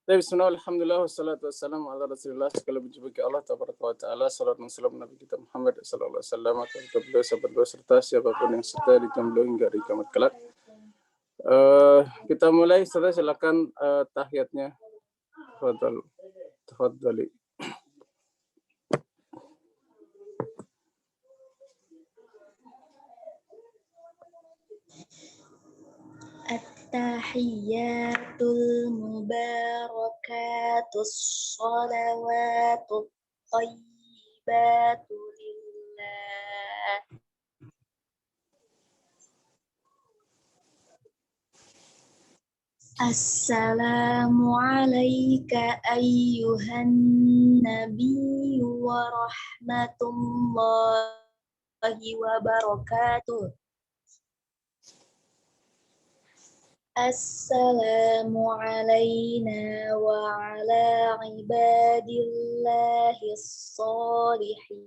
Bismillah, alhamdulillah, wassalatu wassalamu ala rasulillah. Segala puji bagi Allah tabaraka wa ta'ala. Salat dan salam Nabi kita Muhammad sallallahu alaihi wasallam, kepada beliau, sahabat beliau, serta siapapun yang setia di beliau hingga hari kiamat kelak. Kita mulai, saudara, silakan tahiyatnya. Tafadhali. At-tahiyyatul mubarakatus shalawatut thayyibatu lillah. Assalamu alayka ayyuhan nabiyyu wa rahmatullahi wa barakatuh. Assalamu alayna wa ala ibadillahis shalihin.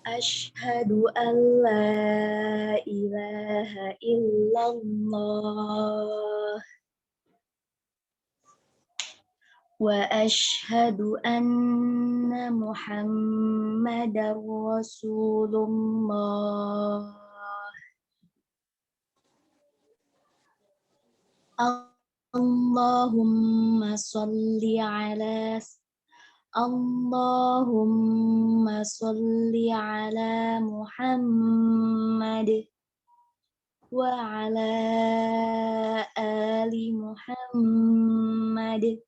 Ashhadu an la ilaha illallah wa ashhadu anna Muhammadar Rasulullah. Allahumma salli ala Muhammad wa ala ali Muhammad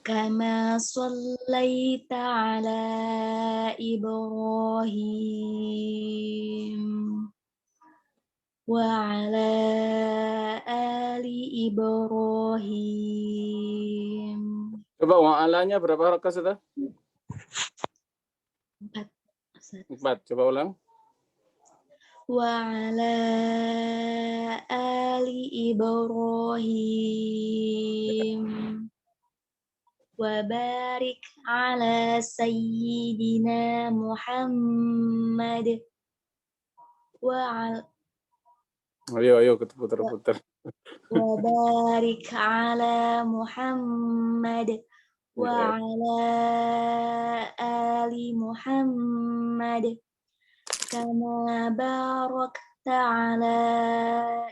kama shallaita ala Ibrahim wa ala ali Ibrahim. Coba wa'alanya berapa rakaat, saudara? 4. Coba ulang. Wa ala ali Ibrahim wa barik ala sayyidina Muhammad wa ala Ayo, putar-putar. wa barik ala Muhammad wa ala ali Muhammad kama barakta ala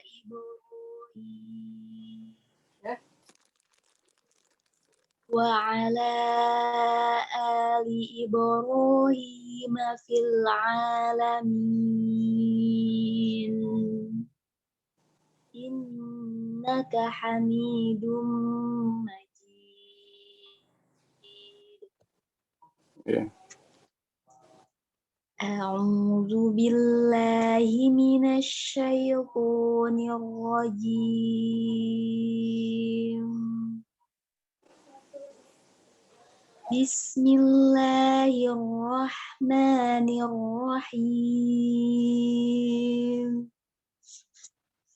Ibrahim wa ala ali Ibrahim fil alamin innaka hamidum majid. Yeah. A'udzu billahi minasy syaithanir rajim. Bismillahirrahmanirrahim.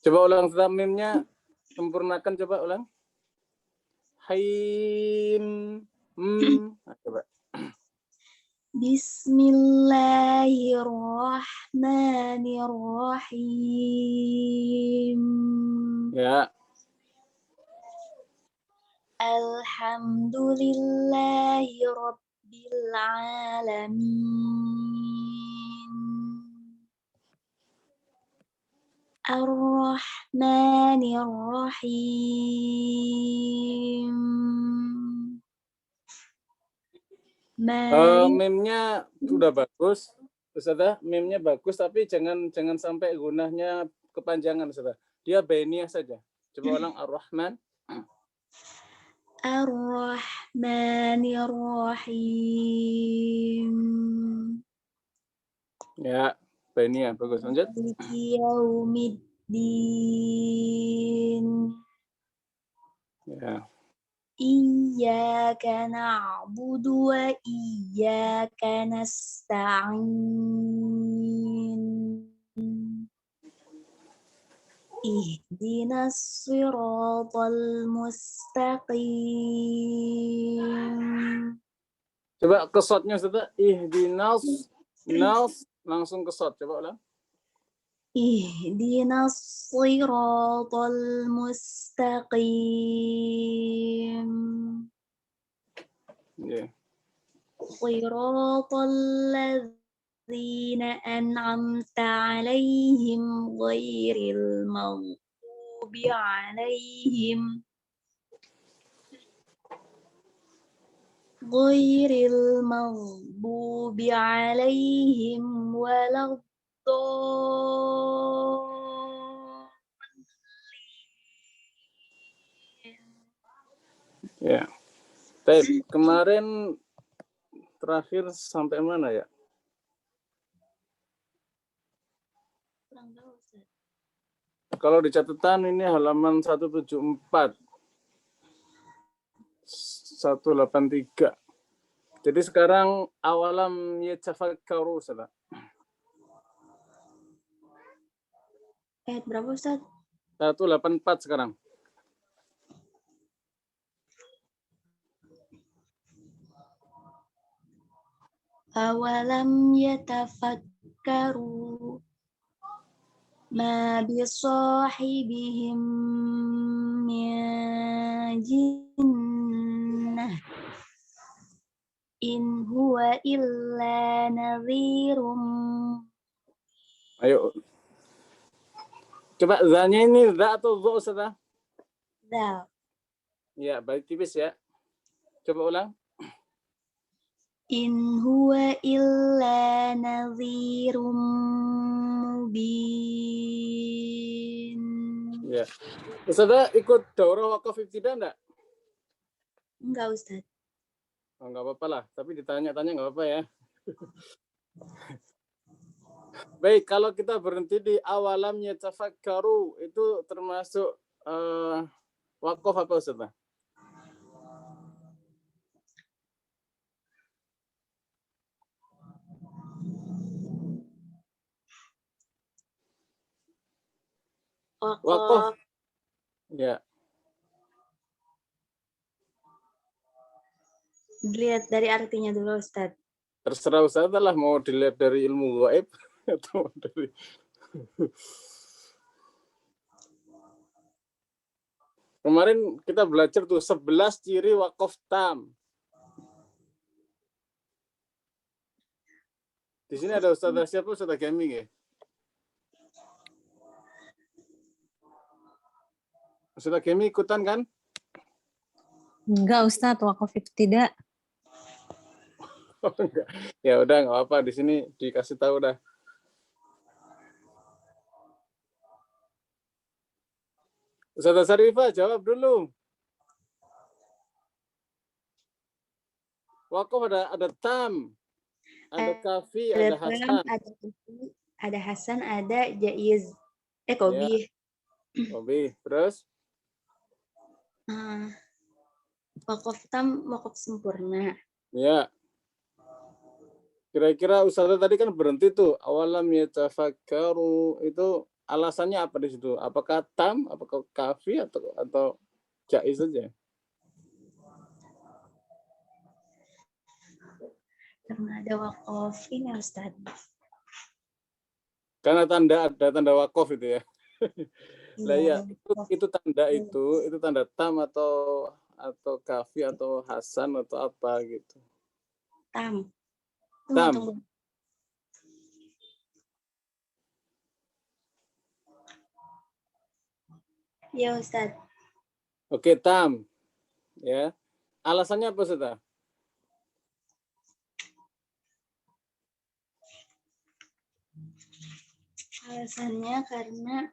Coba ulang, saudara, mimnya. Sempurnakan, coba ulang. Haim. Coba. Bismillahirrahmanirrahim. Ya. Alhamdulillahi rabbil alamin. Ar-Rahmanir-Rahim. Meme-nya sudah bagus, Ustazah. Meme-nya bagus, tapi jangan sampai gunanya kepanjangan, Ustazah. Dia bainiyah saja. Coba ulang. Ar-Rahman. Ar-Rahmanir-Rahim. Ya, bainiyah bagus. Lanjut. Maliki yaumiddin. Ya. Iyyaka na'budu wa iyyaka nasta'in. Ihdinas siratal mustaqim. Coba kesotnya, Ustaz. Ihdinas langsung ke shot. Coba ulang. Ihdinas siratal mustaqim. Yeah. Siratal ladzina an'amta alaihim ghairil maghdubi alaihim waladdallin. Ya. Baik, kemarin terakhir sampai mana ya? Kalau di catatan ini halaman 174. 183. Jadi sekarang awalam yatafakkaru, Ustaz. Ayat berapa, Ustaz? 184 sekarang. Awalam yatafakkaru ma bisahibihim min jinnah in huwa illa nadhirum. Ayo. Coba zanya ini za atau zo, Ustaz? Dzal. Ya, balik tipis ya. Coba ulang. In huwa illa nadhirum mubin. Ya. Ustaz ikut daurah wakaf ibtidah enggak? Enggak, Ustaz. Oh, enggak apa-apa lah, tapi ditanya-tanya enggak apa-apa ya. Baik, kalau kita berhenti di awalam yatafakkaru itu termasuk wakaf apa, Ustaz? Wakaf. Ya. Dilihat dari artinya dulu, Ustaz. Terserah Ustaz lah, mau dilihat dari ilmu gaib atau dari kemarin kita belajar tuh 11 ciri wakaf tam. Di sini ada Ustaz siapa? Ustaz Gaming ya? Ustaz Gaming ikutan kan? Enggak, Ustaz, wakaf tidak. Oh, enggak. Ya udah nggak apa-apa, di sini dikasih tahu dah. Ustaz Sarifah jawab dulu. Wakaf ada tam, ada kafi, ada hasan. Ada hasan, ada jaiz. Kobih. Ya. Kobih. Terus? Wakaf tam, wakaf sempurna. Ya. Kira-kira Ustazah tadi kan berhenti tuh awalam yatafakkaru, itu alasannya apa di situ? Apakah tam, apakah kafi atau jaiz saja? Karena ada wakaf ini, Ustaz. Karena ada tanda wakaf itu ya. Lah ya, Iya. itu tanda itu tanda tam atau kafi atau hasan atau apa gitu. Tam. Tam. Tunggu. Ya, Ustaz. Oke, tam. Ya. Alasannya apa, Ustaz? Alasannya karena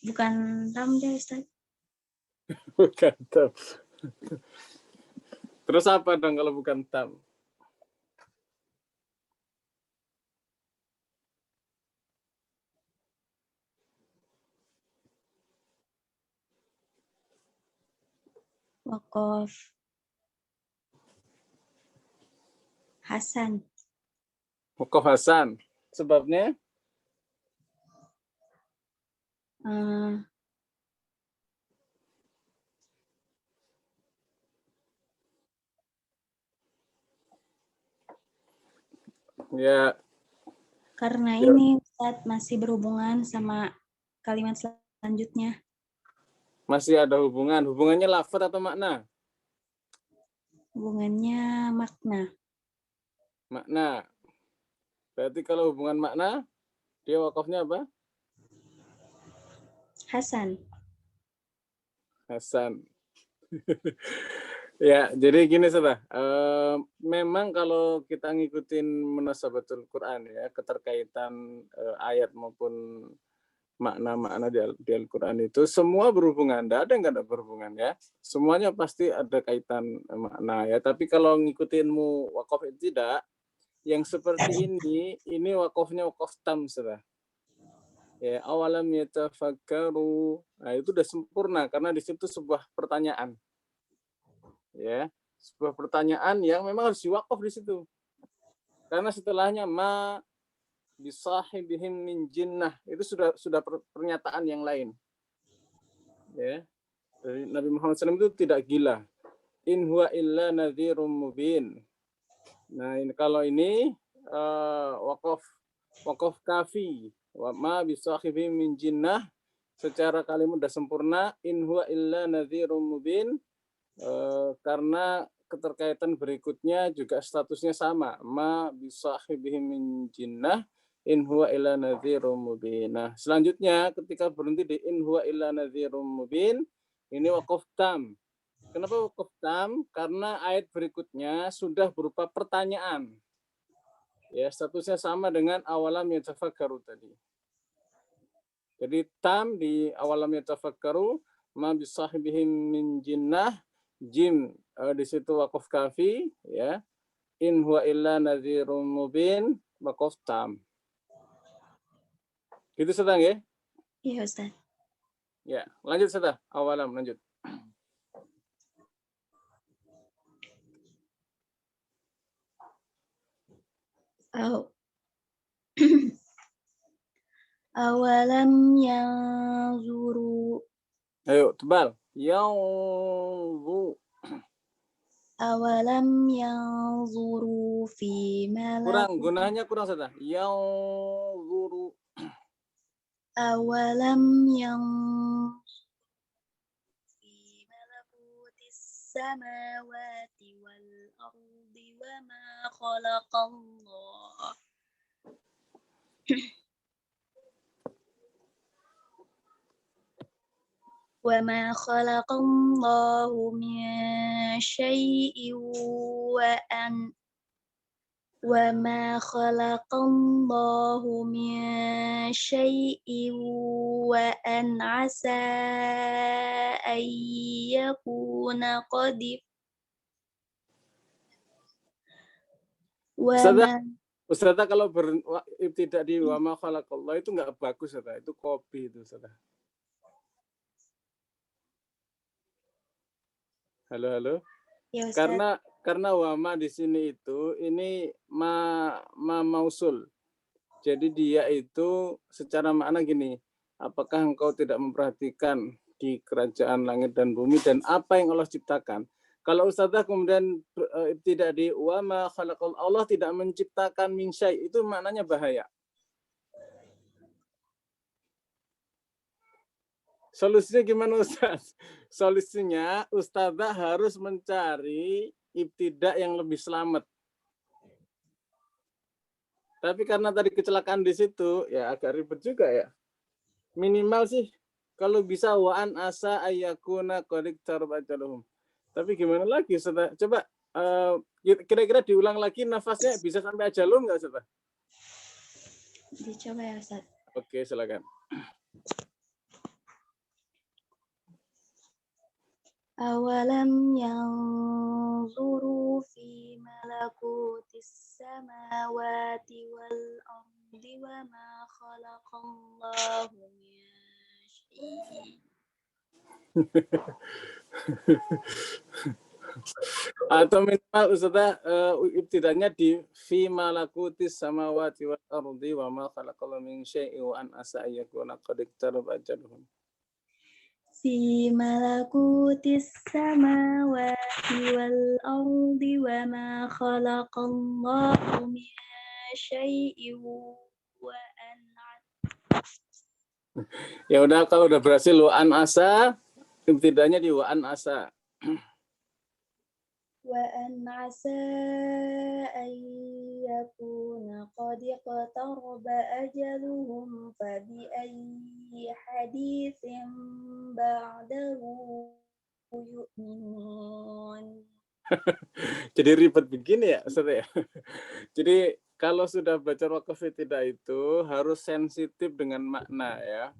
bukan tam deh, Ustaz. Bukan tam. Terus apa dong kalau bukan tam? Wakaf hasan. Wakaf hasan. Sebabnya? Eh, Ya, karena ya, ini Ustadz masih berhubungan sama kalimat selanjutnya. masih ada hubungan. Hubungannya lafaz atau makna? Hubungannya makna. Makna. Berarti kalau hubungan makna, dia wakafnya apa? Hasan. Hasan. Ya, jadi gini Ustaz. Memang kalau kita ngikutin munasabatul Quran ya, keterkaitan ayat maupun makna-makna di Al-Quran itu semua berhubungan. Tidak ada yang nggak ada berhubungan ya. Semuanya pasti ada kaitan makna ya. Tapi kalau ngikutinmu wakaf itu tidak, yang seperti ini wakafnya wakaf tam Ustaz. Ya, awalam yatafakkaru. Nah, itu udah sempurna karena di situ sebuah pertanyaan. Ya, sebuah pertanyaan yang memang harus diwakaf di situ. Karena setelahnya ma bisahibihim min jinnah itu sudah pernyataan yang lain. Ya. Dari Nabi Muhammad SAW itu tidak gila. In huwa illa nadhirum mubin. Nah, ini kalau ini wakaf kafi. Wa ma bisahibihim min jinnah secara kalimat sudah sempurna. In huwa illa nadhirum mubin. Karena keterkaitan berikutnya juga statusnya sama. Ma bisahibihim min jinnah in huwa illa nadhirum mubin. Nah, selanjutnya ketika berhenti di in huwa illa nadhirum mubin, ini wakaf tam. Kenapa wakaf tam? Karena ayat berikutnya sudah berupa pertanyaan. Ya, statusnya sama dengan awalam yatafakkaru tadi. Jadi tam di awalam yatafakkaru ma bisahibihim min jinnah, jim di situ wakaf kafi ya. In huwa illa nadhirum mubin wakaf tam. Gitu sedang ya? Iya Ustadz. Ya, lanjut sudah. Awalam lanjut. Awalam yanzuru. Ayo, tebal. Yanzu. Awalam yanzuru fi Kurang, malakut. gunanya kurang sudah. Yanzuru. Awalam yanzuru fi malakutis samawati wal ardi wa ma khalaqallah. وما خلق الله من شيء وما خلق الله من شيء وأن عسى أن يكون قد Ustazah kalau tidak di wa ma khalaqallah itu enggak bagus Ustazah. Itu kopi itu Ustazah. Halo. Ya, Ustaz. Karena wama di sini itu ini mausul. Jadi dia itu secara makna gini, apakah engkau tidak memperhatikan di kerajaan langit dan bumi dan apa yang Allah ciptakan? Kalau Ustazah kemudian tidak di wama khalaqal, Allah tidak menciptakan min syai, itu maknanya bahaya. Solusinya gimana Ustaz? Solusinya Ustazah harus mencari ibtidak yang lebih selamat. Tapi karena tadi kecelakaan di situ, ya agak ribet juga ya. Minimal sih kalau bisa wa'an asa ayyakuna qad tarbajaluhum. Tapi gimana lagi Ustaz? Coba kira-kira diulang lagi nafasnya bisa sampai ajalum nggak Ustaz? Dicoba ya Ustaz. Oke, silakan. Awalam yanzuru fi malakutis samawati wal ardi wa ma khalaqallahu min syai'in. Atau minimal Ustazah ibtidanya di fi malakutis samawati wal ardi wa ma khalaqallahu min syai'in wa an asa ayyakuna qad iqtaraba ajaluhum. Fi malakutis samawati wal ardi wa ma khalaqallahu min syai'in wa an Ya udah, kalau udah berhasil wa an asa, ibtidanya di wa an asa. asa an yakuna qad iqtaraba ajaluhum fa bi ayyi haditsin ba'dahu yu'minun. Jadi ribet begini ya Ustaz ya. Jadi kalau sudah baca waqaf tidak itu harus sensitif dengan makna ya.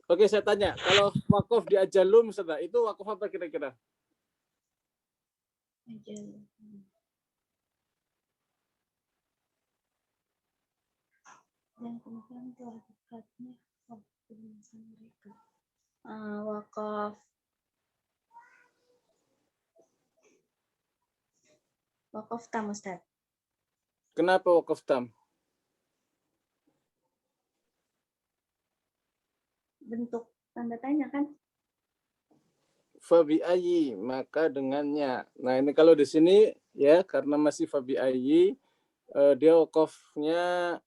Oke, saya tanya, kalau waqaf di ajalum Ustaz, itu waqaf apa kira-kira? Dan kemudian telah dekatnya waktu mereka. Wakaf tam Ustaz. Kenapa waqaf tam? Bentuk tanda tanya kan? Fabi ayyi, maka dengannya. Nah ini kalau di sini ya karena masih fabi ayyi, dia waqafnya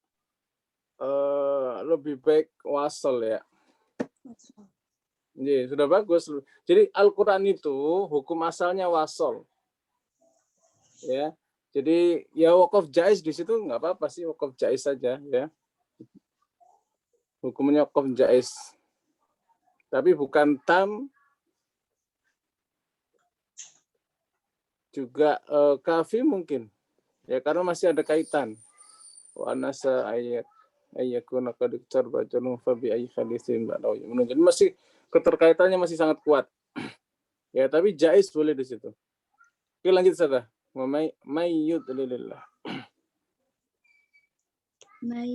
lebih baik wasol ya. Jadi sudah bagus. Jadi Al-Quran itu hukum asalnya wasol. Ya, jadi ya waqaf jaiz di situ nggak apa-apa sih, waqaf jaiz saja ya. Hukumnya waqaf jaiz. Tapi bukan tam, juga kafi mungkin. Ya karena masih ada kaitan. Wa anasa ayat ayyakuna qad iqtaraba ajaluhum fa bi ayyi haditsin ba'dahu yu'minun. Jadi masih keterkaitannya masih sangat kuat. Ya, tapi jaiz boleh di situ. Oke, lanjut saja. May yudlilillah. May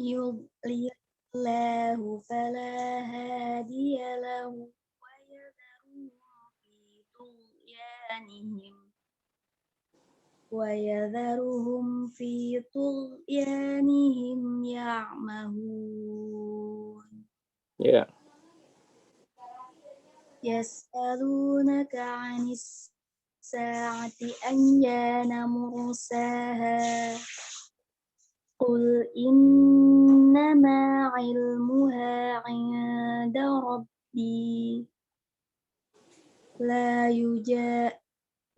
yudlilillahu fala hadiya lahu wa yadharuhum fi tughyanihim ya'mahun. Ya. Yas'alunaka 'anis sa'ati ayyana mursaha. Qul innama 'ilmuha 'inda rabbi.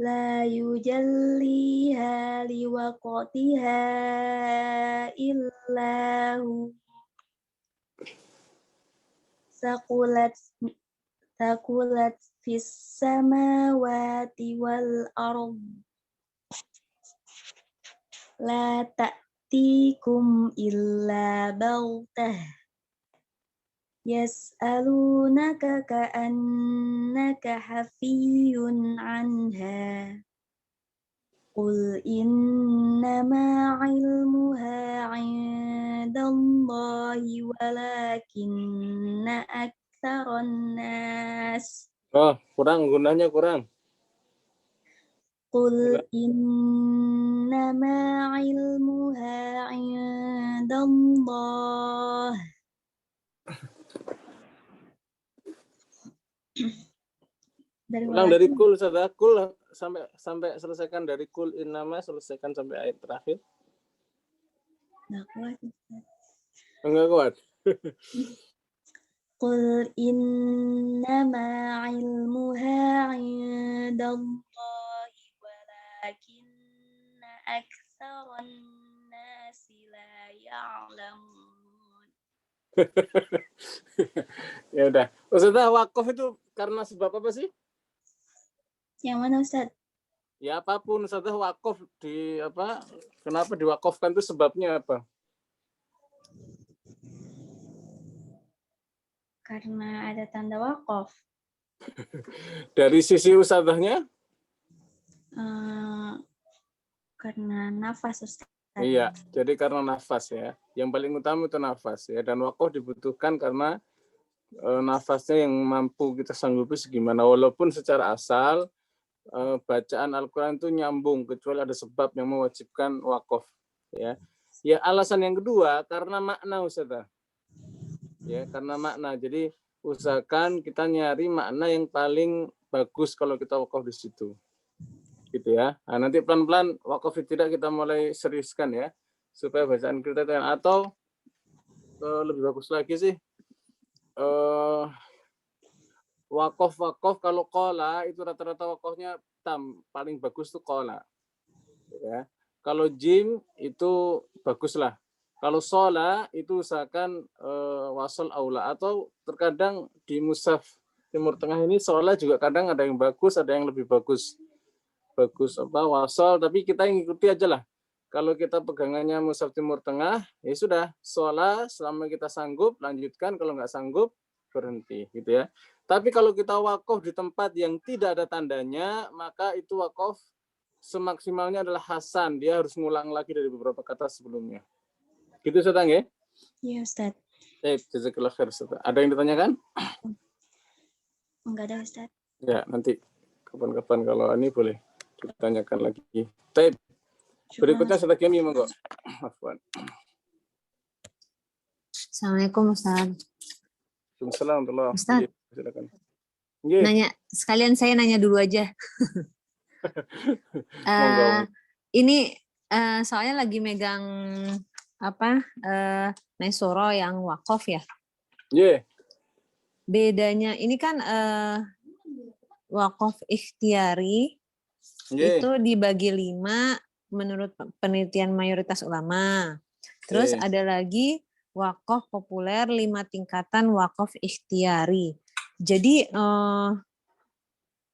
La yujalliha liwaqtiha illa hu. Saqulat fis samawati wal ard. La ta'tikum illa baghtah. Yas'alunaka ka'annaka hafiyyun anha. Qul innama 'ilmuha 'indallahi walakinna aktsaran nas. Oh, gunanya kurang. Qul innama 'ilmuha 'indallah. Ulang dari kul saudara, kul sampai selesaikan dari kul innama, selesaikan sampai ayat terakhir. Nggak kuat. Enggak kuat. Qul innama 'ilmuha 'indallahi walakinna aktsaran nasi la ya'lamun. Ya udah. Ustazah, wakaf itu karena sebab apa sih? Yang mana Ustaz? Ya apapun Ustazah, wakaf di apa? Kenapa diwakafkan itu sebabnya apa? Karena ada tanda wakaf. Dari sisi Ustazahnya? Karena nafas Ustaz. Iya, jadi karena nafas ya. Yang paling utama itu nafas ya. Dan wakaf dibutuhkan karena nafasnya yang mampu kita sanggupi segimana, walaupun secara asal bacaan Al-Quran itu nyambung kecuali ada sebab yang mewajibkan wakaf, ya. Ya, alasan yang kedua karena makna, Ustazah. Ya, karena makna. Jadi usahakan kita nyari makna yang paling bagus kalau kita wakaf di situ. Gitu ya. Nah, nanti pelan-pelan wakaf tidak kita mulai seriuskan ya, supaya bacaan kita atau lebih bagus lagi sih wakaf kalau qala itu rata-rata wakafnya tam, paling bagus tuh qala. Ya. Kalau jim itu baguslah. Kalau shola itu usahakan wasol aula, atau terkadang di mushaf Timur Tengah ini shola juga kadang ada yang bagus, ada yang lebih bagus. Bagus apa wasol, tapi kita ikuti aja lah. Kalau kita pegangannya mushaf Timur Tengah, ya sudah, shola selama kita sanggup lanjutkan, kalau nggak sanggup berhenti gitu ya. Tapi kalau kita wakaf di tempat yang tidak ada tandanya, maka itu wakaf semaksimalnya adalah hasan, dia harus ngulang lagi dari beberapa kata sebelumnya. Gitu Ustaz ya? Iya, Ustaz. Jazakallah khair, Ustaz. Ada yang ditanyakan? Enggak ada, Ustaz. Ya, nanti kapan-kapan kalau ini boleh ditanyakan lagi. Baik. Berikutnya Ustaz Kimi, monggo. Afwan. Assalamualaikum Ustaz. Waalaikumsalam warahmatullahi Ustaz. wabarakatuh. Silakan. Nanya, sekalian saya nanya dulu aja. Ini soalnya lagi megang Nesoro yang wakaf ya. Yeah. Bedanya ini kan wakaf ikhtiari itu dibagi 5 menurut penelitian mayoritas ulama. Terus ada lagi wakaf populer 5 tingkatan wakaf ikhtiari. Jadi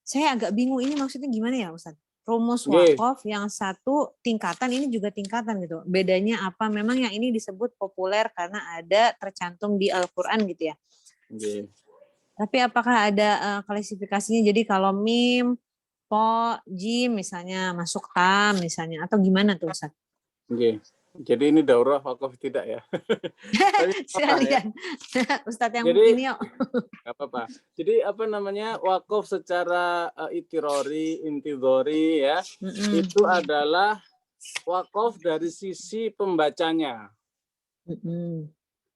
saya agak bingung ini maksudnya gimana ya Ustaz? Rumus wakaf yang satu tingkatan, ini juga tingkatan gitu. Bedanya apa? Memang yang ini disebut populer karena ada tercantum di Al-Quran gitu ya. Tapi apakah ada klasifikasinya? Jadi kalau mim, po, jim misalnya masuk tam misalnya, atau gimana tuh Ustaz? Jadi ini daurah wakaf tidak ya? Sekalian. Ustaz yang jadi, ini yuk. Gak apa-apa. Jadi wakaf secara itirori, intidori ya, itu adalah wakaf dari sisi pembacanya.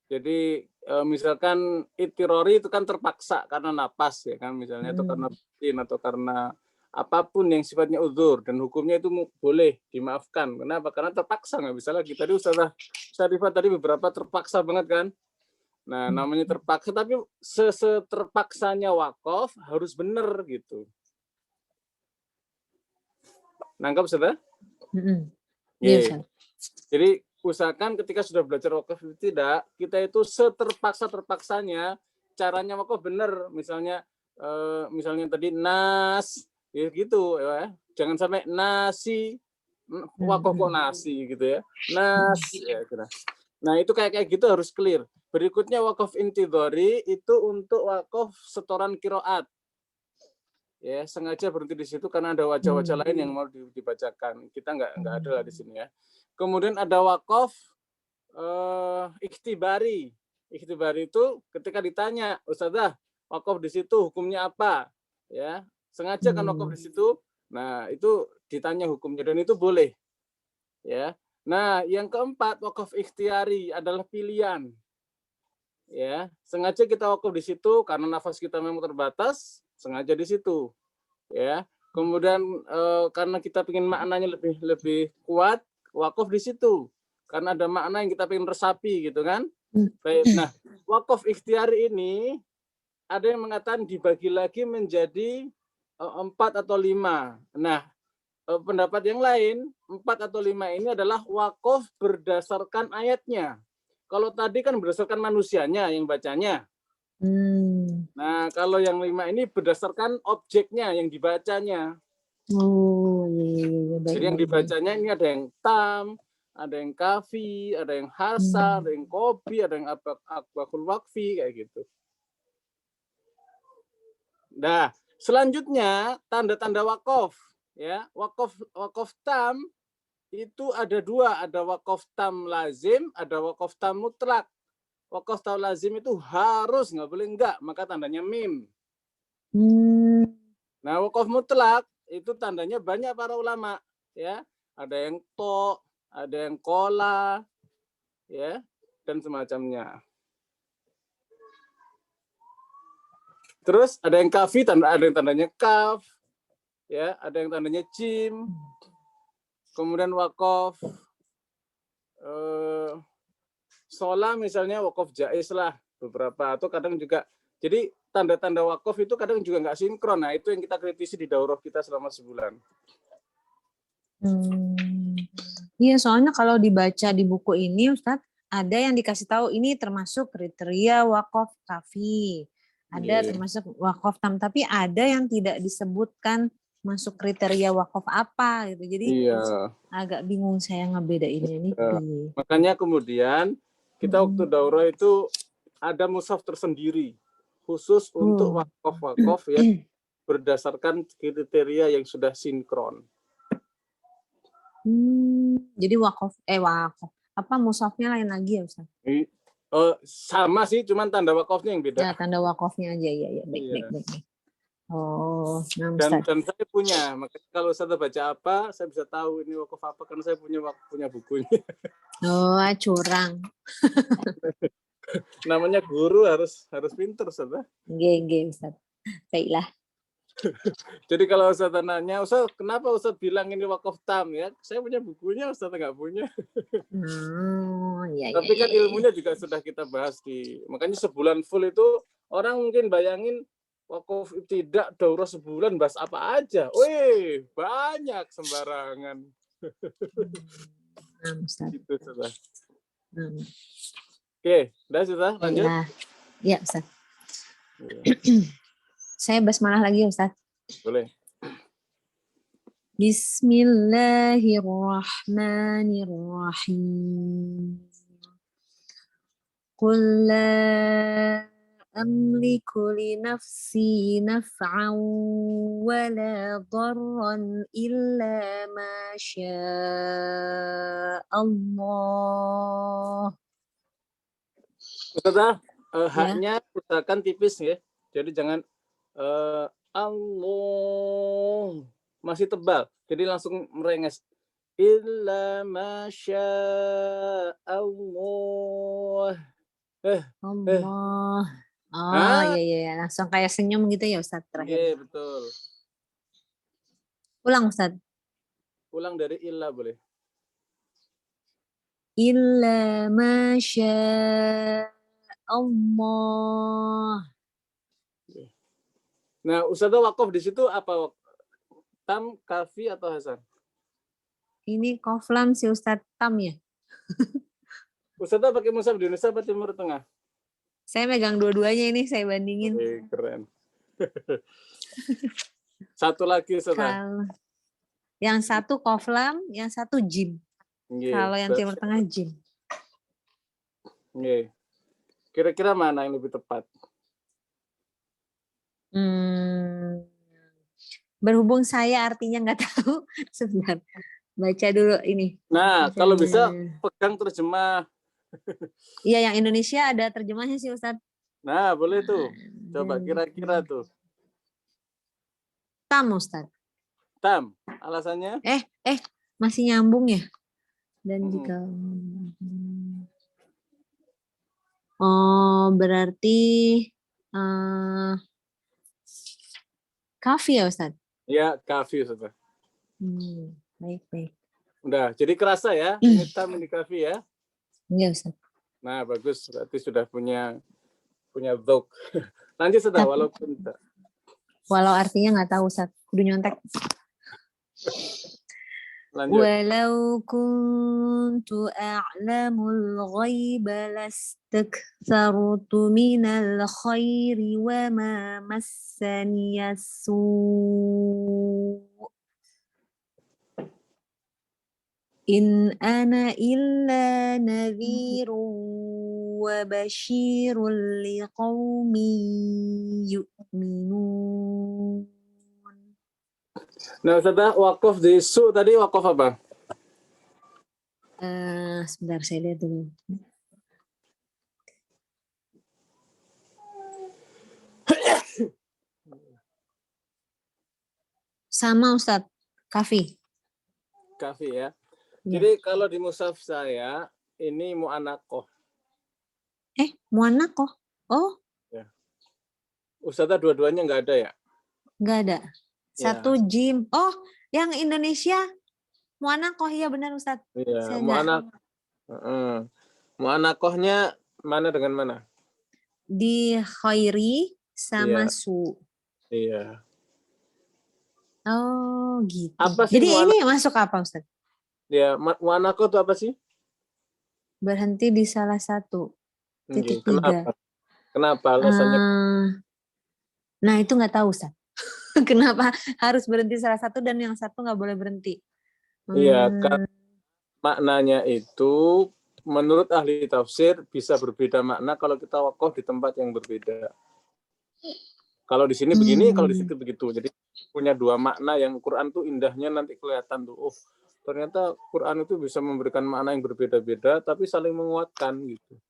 Jadi misalkan itirori itu kan terpaksa karena napas ya kan, misalnya atau karena batin atau karena apapun yang sifatnya uzur, dan hukumnya itu boleh dimaafkan. Kenapa? Karena terpaksa, nggak bisa lagi. Tadi Ustazah Syarifah tadi beberapa terpaksa banget kan. Nah, namanya terpaksa, tapi seterpaksanya wakaf harus benar gitu. Nangkap Ustazah? Iya. Jadi usahakan ketika sudah belajar wakaf tidak, kita itu seterpaksa-terpaksanya caranya wakaf benar. Misalnya tadi nas, ya gitu ya. Jangan sampai nasi, wakaf kok nasi gitu ya. Nasi ya kira. Nah, itu kayak gitu harus clear. Berikutnya wakaf intidori itu untuk wakaf setoran kiroat. Ya, sengaja berhenti di situ karena ada wajah-wajah lain yang mau dibacakan. Kita nggak ada lah di sini ya. Kemudian ada wakaf ikhtibari. Ikhtibari itu ketika ditanya, Ustazah, wakaf di situ hukumnya apa? Ya, sengaja kan wakaf di situ. Nah, itu ditanya hukumnya dan itu boleh. Ya. Nah, yang keempat wakaf ikhtiari adalah pilihan. Ya, sengaja kita wakaf di situ karena nafas kita memang terbatas, sengaja di situ. Ya. Kemudian karena kita ingin maknanya lebih kuat, wakaf di situ. Karena ada makna yang kita ingin resapi gitu kan. Baik. Nah, wakaf ikhtiari ini ada yang mengatakan dibagi lagi menjadi 4 atau 5. Nah, pendapat yang lain 4 atau 5 ini adalah wakaf berdasarkan ayatnya. Kalau tadi kan berdasarkan manusianya yang bacanya. Nah, kalau yang 5 ini berdasarkan objeknya yang dibacanya. Jadi yang dibacanya ini ada yang tam, ada yang kafi, ada yang harsa, ada yang kopi, ada yang akbakul wakfi kayak gitu. Nah, selanjutnya tanda-tanda wakaf. Ya, wakaf tam itu ada 2, ada wakaf tam lazim, ada wakaf tam mutlak. wakaf atau lazim itu harus, nggak boleh enggak, maka tandanya mim. Nah, wakaf mutlak itu tandanya banyak para ulama, ya. Ada yang to, ada yang kola, ya, dan semacamnya. Terus ada yang kafi, ada yang tandanya kaf, ya, ada yang tandanya jim. Kemudian wakaf sholah misalnya wakaf jaiz lah beberapa, atau kadang juga jadi tanda-tanda wakaf itu kadang juga nggak sinkron. Nah, itu yang kita kritisi di daurah kita selama sebulan. Iya, soalnya kalau dibaca di buku ini, Ustadz, ada yang dikasih tahu ini termasuk kriteria wakaf kafi, ada termasuk wakaf tam, tapi ada yang tidak disebutkan masuk kriteria wakaf apa gitu. Jadi agak bingung saya ngebedainnya nih. Makanya kemudian kita waktu daurah itu ada mushaf tersendiri khusus untuk wakaf-wakaf yang berdasarkan kriteria yang sudah sinkron. Jadi wakaf apa mushafnya lain lagi ya Ustaz? Sama sih, cuman tanda wakafnya yang beda. Ya, tanda wakafnya aja ya. Baik. Oh, dan saya punya, makanya kalau saya baca apa, saya bisa tahu ini wakaf apa karena saya punya bukunya. Oh, curang. Namanya guru harus pinter, Ustaz. Gege, Ustaz. Baiklah. Jadi kalau Ustaz nanya, Ustaz kenapa Ustaz bilang ini wakaf tam ya? Saya punya bukunya, Ustaz nggak punya. Tapi kan ilmunya juga sudah kita bahas makanya sebulan full itu orang mungkin bayangin wakaf tidak daurah sebulan bahas apa aja. Wih, banyak sembarangan. Gitu, Ustaz. Oke, udah Ustaz, lanjut. Ya, Ustaz. Saya basmalah lagi, Ustaz. Boleh. Bismillahirrahmanirrahim. Qul la amliku li nafsi naf'an wa la darran illa ma syaa Allah. Ustazah, haknya usahakan tipis ya. Jadi jangan Allah masih tebal. Jadi langsung merenges. Illa masya Allah. Allah. Iya. Langsung kayak senyum gitu ya Ustaz terakhir. Iya, betul. Ulang Ustaz. Ulang dari illa boleh. Illa masya Allah. Nah, Ustazah wakaf di situ apa? Tam, kafi, atau hasan? Ini koflam si Ustadz Tam ya? Ustazah pakai mushaf di Indonesia apa Timur Tengah? Saya megang dua-duanya ini, saya bandingin. Keren. Satu lagi Ustazah. Yang satu koflam, yang satu jim. Kalau yang Timur Tengah jim. Kira-kira mana yang lebih tepat? Berhubung saya artinya nggak tahu, sebentar. Baca dulu ini. Nah, kalau bisa pegang terjemah. Iya, yang Indonesia ada terjemahnya sih Ustadz. Nah, boleh tuh. Coba kira-kira tuh. Tam Ustadz. Tam, alasannya? Masih nyambung ya? Dan jika berarti kafi ya Ustaz? Ya, kafi Ustaz. Baik. Udah, jadi kerasa ya? Ini tam, ini kafi ya? Iya Ustaz. Nah, bagus. Berarti sudah punya dzauq. Lanjut Ustaz, walaupun tidak. Walau artinya nggak tahu Ustaz. Kudu nyontek. Lanjut. Walau kuntu a'lamul ghaiba lastakthartu minal khairi wa ma massaniyas su'. In ana illa nadhirun wa basyirun liqaumin yu'minun. Nah, Ustazah, wakaf di su tadi wakaf apa? Sebentar saya lihat dulu. Sama Ustadz, Kafi. Kafi ya. Ya. Jadi kalau di mushaf saya ini mu'anakoh. Mu'anakoh. Oh, Ya. Ustazah dua-duanya nggak ada ya? nggak ada. Ya. Satu jim. Oh, yang Indonesia mu'anakoh, ya benar Ustadz. Iya, Saya nggak. Mu'anakohnya mana dengan mana? Di khairi sama Iya. su. Iya. Oh, gitu. Apa sih Jadi ini masuk apa Ustadz? Ya, mu'anakoh itu apa sih? Berhenti di salah satu. Titik tiga. Kenapa alasannya? Nah, itu nggak tahu Ustadz. Kenapa harus berhenti salah satu dan yang satu nggak boleh berhenti? Iya, kan maknanya itu menurut ahli tafsir bisa berbeda makna kalau kita wakof di tempat yang berbeda. Kalau di sini begini, kalau di situ begitu. Jadi punya dua makna yang Quran tuh indahnya nanti kelihatan tuh. Oh, ternyata Quran itu bisa memberikan makna yang berbeda-beda tapi saling menguatkan gitu.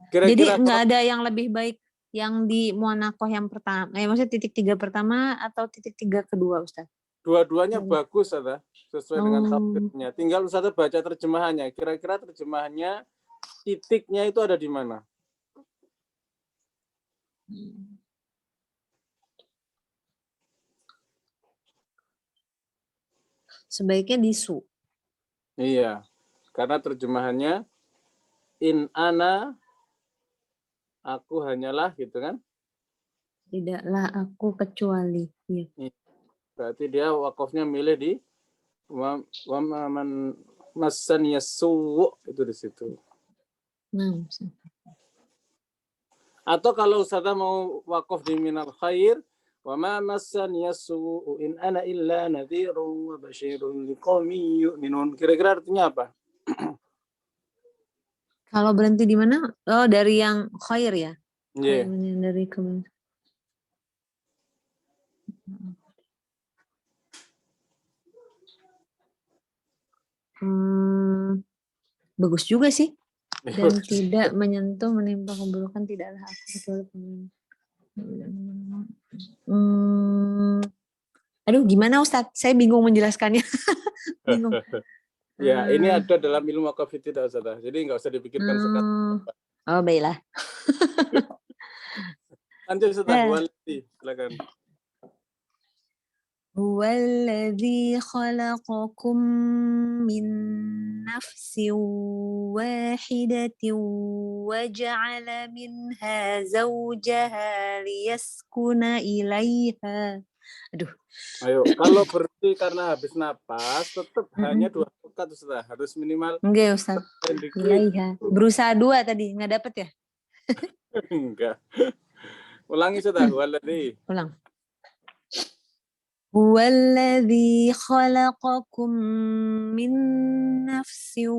Jadi nggak ada yang lebih baik yang di mu'anakoh yang pertama, maksudnya titik tiga pertama atau titik tiga kedua Ustaz? Dua-duanya bagus, Ustaz, sesuai dengan tafsirnya. Tinggal Ustaz baca terjemahannya. Kira-kira terjemahannya titiknya itu ada di mana? Sebaiknya di su. Iya, karena terjemahannya in ana, aku hanyalah, gitu kan? Tidaklah aku kecuali. Ya. Berarti dia wakofnya milih di waman masan yasu, itu di situ. Nah, atau kalau Ustazah mau wakof di minal khair, wa ma massani yasu'u in ana illa nadhirun wa basyirun liqaumin yu'minun. Kira-kira artinya apa? Kalau berhenti di mana? Oh, dari yang khair ya? Iya. Yeah. Dari kemen. Bagus juga sih. Dan tidak menyentuh, menimpa keburukan, tidaklah aku kecuali pemenang. Aduh, gimana Ustadz? Saya bingung menjelaskannya. Bingung. Ya, ini ada dalam ilmu wakaf tidak, Ustazah. Jadi nggak usah dipikirkan sekarang. Oh, baiklah. Lanjut, Ustazah. Walidi, silakan. Huwallazi khalaqakum min nafsin wahidatin wa ja'ala minha zawjaha liyaskuna ilaiha. Aduh. Ayo, kalau berhenti karena habis napas, tetap hanya 2 rakaat, Ustazah. Harus minimal. Enggak, Ustaz. Ilaiha. Berusaha 2 tadi, nggak dapet ya? Enggak. Ulangi, Ustazah. Waladi. Ulang. Huwallazi khalaqakum min nafsin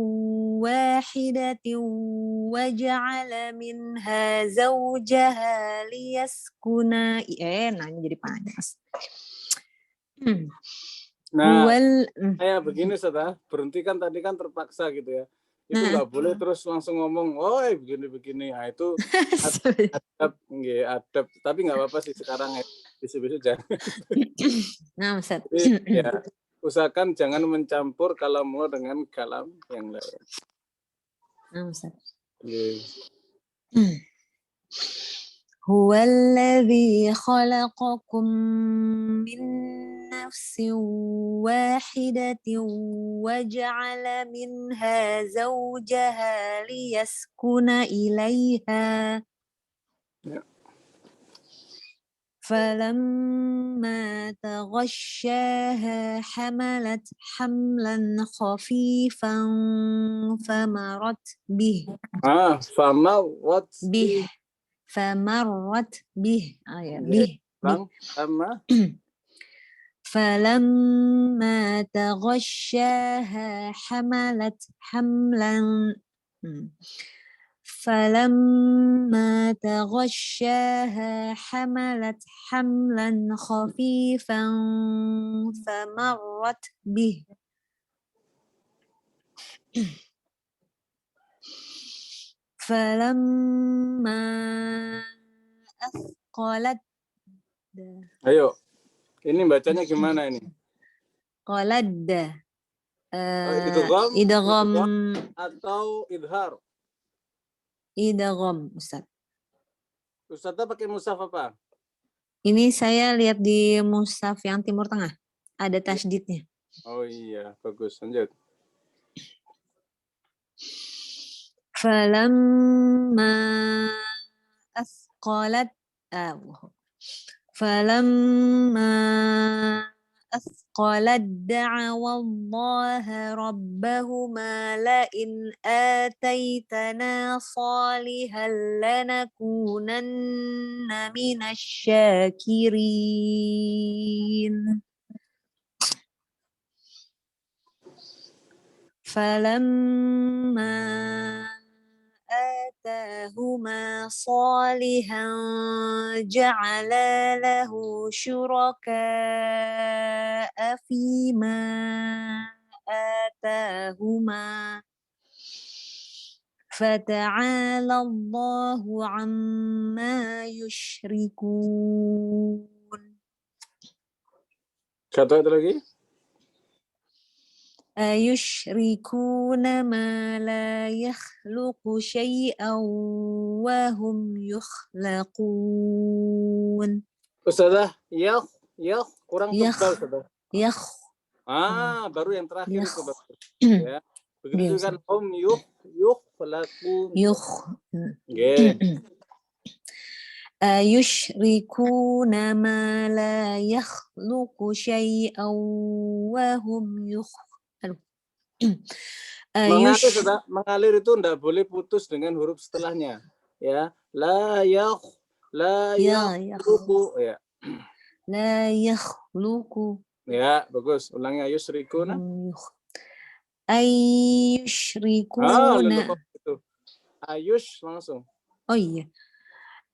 wahidatin wa ja'ala minha zawjaha liyaskuna. Nanya jadi panas. Nah, kayak begini, Ustazah. Berhenti kan tadi kan terpaksa gitu ya. Itu nggak boleh terus langsung ngomong, "Oi, begini-begini." Nah, itu adab. Tapi nggak apa-apa sih sekarang ya. Besok-besok jangan. Nah, Ustaz. Ya, usahakan jangan mencampur kalammu dengan kalam yang lain. Nah, Ustaz. Huwallazi khalaqakum min nafsin wahidatin wa ja'ala minha zawjaha liyaskuna ilaiha. Ya. فلما تغشاها حملت حملا خفيفا فمرت به فلما تغشاها حملت حملا فلما تغشاها حملت حملا خفيفا فمرت به فلما أثقلت Ayo. Ini bacanya gimana ini? Qaladda. Idgham Idgham atau idhar? idgham, Ustaz. Ustazah pakai mushaf apa? Ini saya lihat di mushaf yang Timur Tengah. Ada tasydidnya. Oh iya, bagus. Lanjut. Falamma asqalat falamma asqalat da'awa Allah rabbahuma la in ataitana salihan lanakunanna minasy syakirin. Falamma آتاهما صالحا جعلا له شركاء فيما آتاهما فتعالى الله عما يشركون. Satu lagi. أيشركون ما لا يخلق شيئا وهم يخلقون. Ustazah, yakh kurang tebal, Ustazah. Yakh. Baru yang terakhir itu bagus. Ya. Begitu kan yukhlaqun. Nggih. Ayushrikuna ma la yakhluqu syai'an wa hum mengalir itu enggak boleh putus dengan huruf setelahnya. Ya. La yakhluqu. Ya. La yakhluqu. Ya, bagus. Ulangi ayushrikuna. Ayushrikuna. Ayush langsung. Oh iya.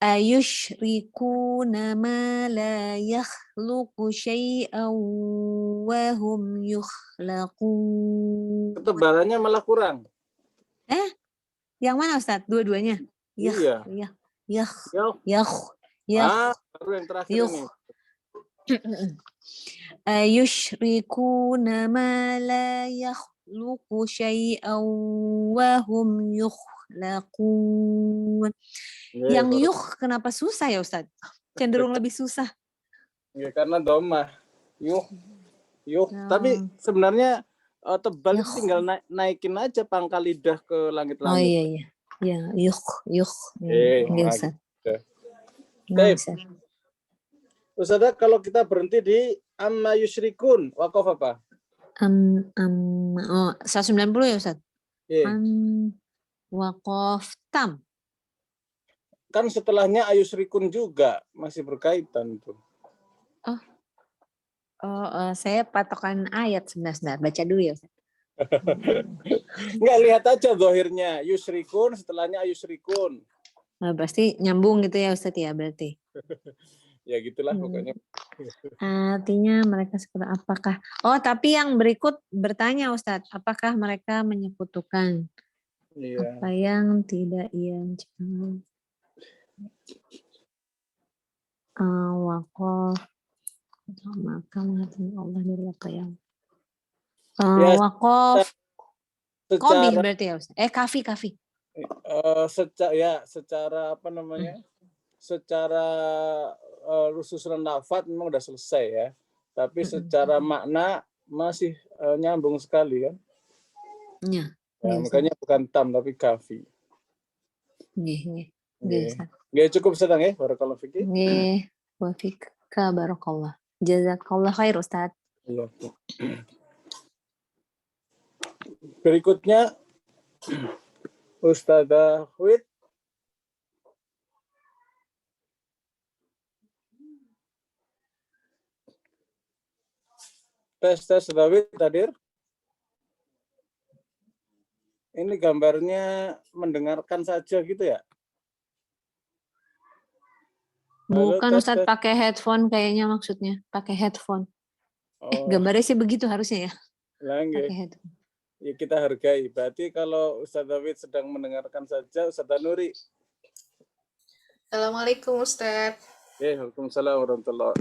Ayushrikuna ma la yakhluqu syai'an wa hum yukhlaqun. Ketebalannya malah kurang. Yang mana Ustaz? Dua-duanya? Iya. Baru yang terakhir ini. Ayushrikuna ma la yakhluqu syai'an wa hum yukhlaqun. Yang yuk kenapa susah ya Ustaz? Cenderung lebih susah. Ya, karena domah. Yuk. Tapi sebenarnya tebal itu tinggal naikin aja pangkal lidah ke langit-langit. Oh iya. Ya, yuk. Ustaz. Ustazah, kalau kita berhenti di amma yusyrikun, waqaf apa? 190 ya Ustaz? Waqaf tam. Kan setelahnya ayusrikun juga masih berkaitan tuh. Saya patokan ayat sebentar. Baca dulu ya Ustaz. Enggak, lihat aja zahirnya. Yusrikun, setelahnya ayusrikun. Pasti nyambung gitu ya Ustaz ya berarti. Ya gitulah pokoknya. Artinya mereka seperti apakah? Oh, tapi yang berikut bertanya Ustaz, apakah mereka menyekutukan? Iya. Apa yang tidak ia jangan. Waqaf maka mengatakan Allah dari apa yang waqaf Qobih berarti ya Ustaz. Kafi. Secara apa namanya? Secara susunan lafaz memang udah selesai ya. Tapi secara makna masih nyambung sekali kan? Iya. Makanya bukan tam tapi kafi. Nggih. Nggih, cukup sedang ya, barakallahu fiik. Nggih, wa fika barakallah. Jazakallah khair Ustaz. Iya. Berikutnya Ustazah Wid. Tes Ustazah Wid hadir. Ini gambarnya mendengarkan saja gitu ya? Bukan Ustaz, pakai headphone kayaknya maksudnya. Pakai headphone. Gambarnya sih begitu harusnya ya. Pakai headphone. Ya kita hargai. Berarti kalau Ustaz David sedang mendengarkan saja, Ustaz Nuri. Assalamualaikum Ustaz. Waalaikumsalam warahmatullahi.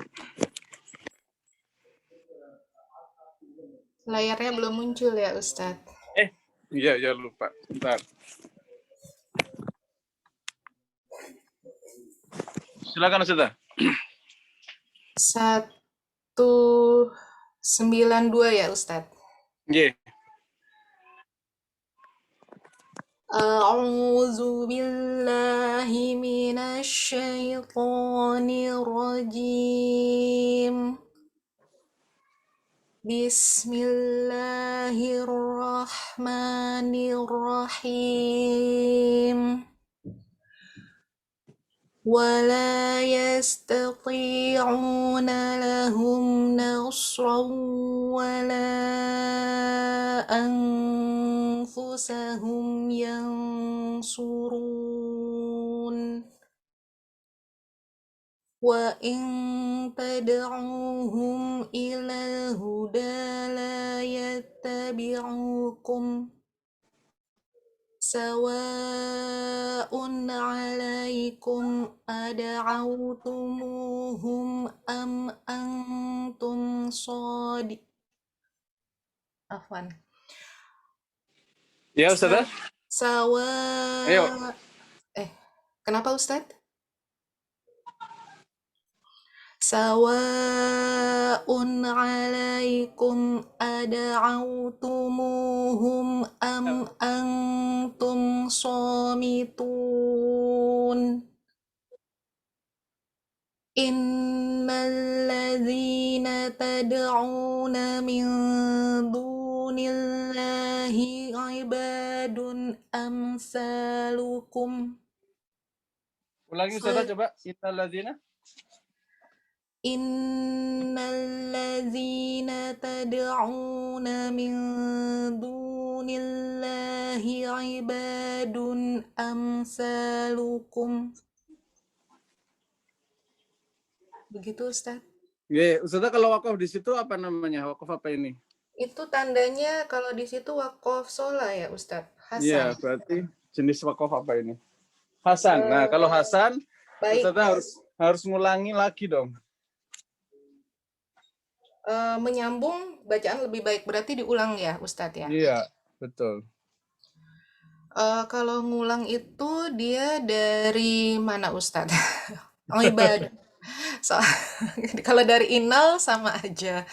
Layarnya belum muncul ya, Ustadz. Iya lupa. Bentar. Silakan Ustaz. 192 ya, Ustadz. Nggih. A'udzu billahi minasy syaithanir rajim. Bismillahirrahmanirrahim. ولا يستطيعون لهم نصرا ولا أنفسهم ينصرون وإن تدعوهم إلى الهدى لا يتبعوكم سواء عليكم أدعوتموهم أم أنتم عفوا Ya Ustaz. Ayo. Kenapa Ustadz? Sawa'un alaikum ada'autumuhum am antum shamitun. Innal ladzina tad'una min dunillahi ibadun amsalukum. Ulangi Ustaz coba. Innal ladzina Innalladzina tad'una min dunillahi ibadun amsalukum. Begitu Ustaz. Nggih, Ustaz kalau wakaf di situ apa namanya? Wakaf apa ini? Itu tandanya kalau di situ wakaf sholah ya Ustaz. Hasan. Iya, berarti jenis wakaf apa ini? Hasan. Nah, kalau Hasan Ustaz harus ngulangi lagi dong. Menyambung bacaan lebih baik berarti diulang ya Ustadz ya? Iya, betul. Kalau ngulang itu dia dari mana Ustadz? Ibadah. Kalau dari inal sama aja.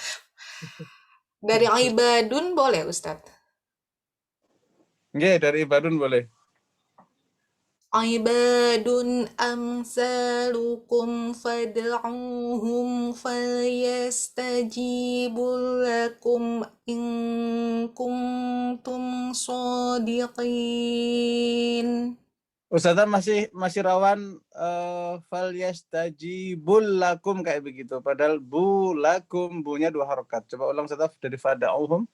Dari ibadun boleh Ustadz? Nggih, dari ibadun boleh. Ibadun amsalukum fad'uhum falyastajibul lakum in kuntum shadiqin. Ustazah masih rawan falyastajibul lakum kayak begitu. Padahal bu lakum bunya 2 harokat. Coba ulang Ustazah dari fad'uhum.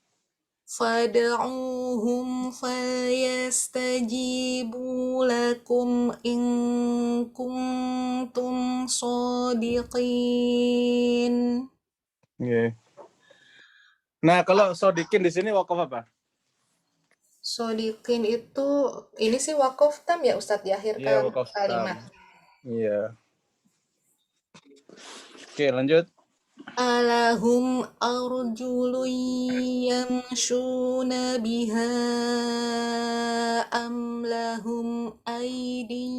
Fad'uhum falyastajibu lakum in kuntum shadiqin. Yeah. Nah, kalau shodiqin di sini wakaf apa? Shodiqin itu ini sih wakaf tam ya Ustadz di akhir kalimat. Iya. Oke, lanjut. Alahum arjulun yamshuna biha am lahum aydin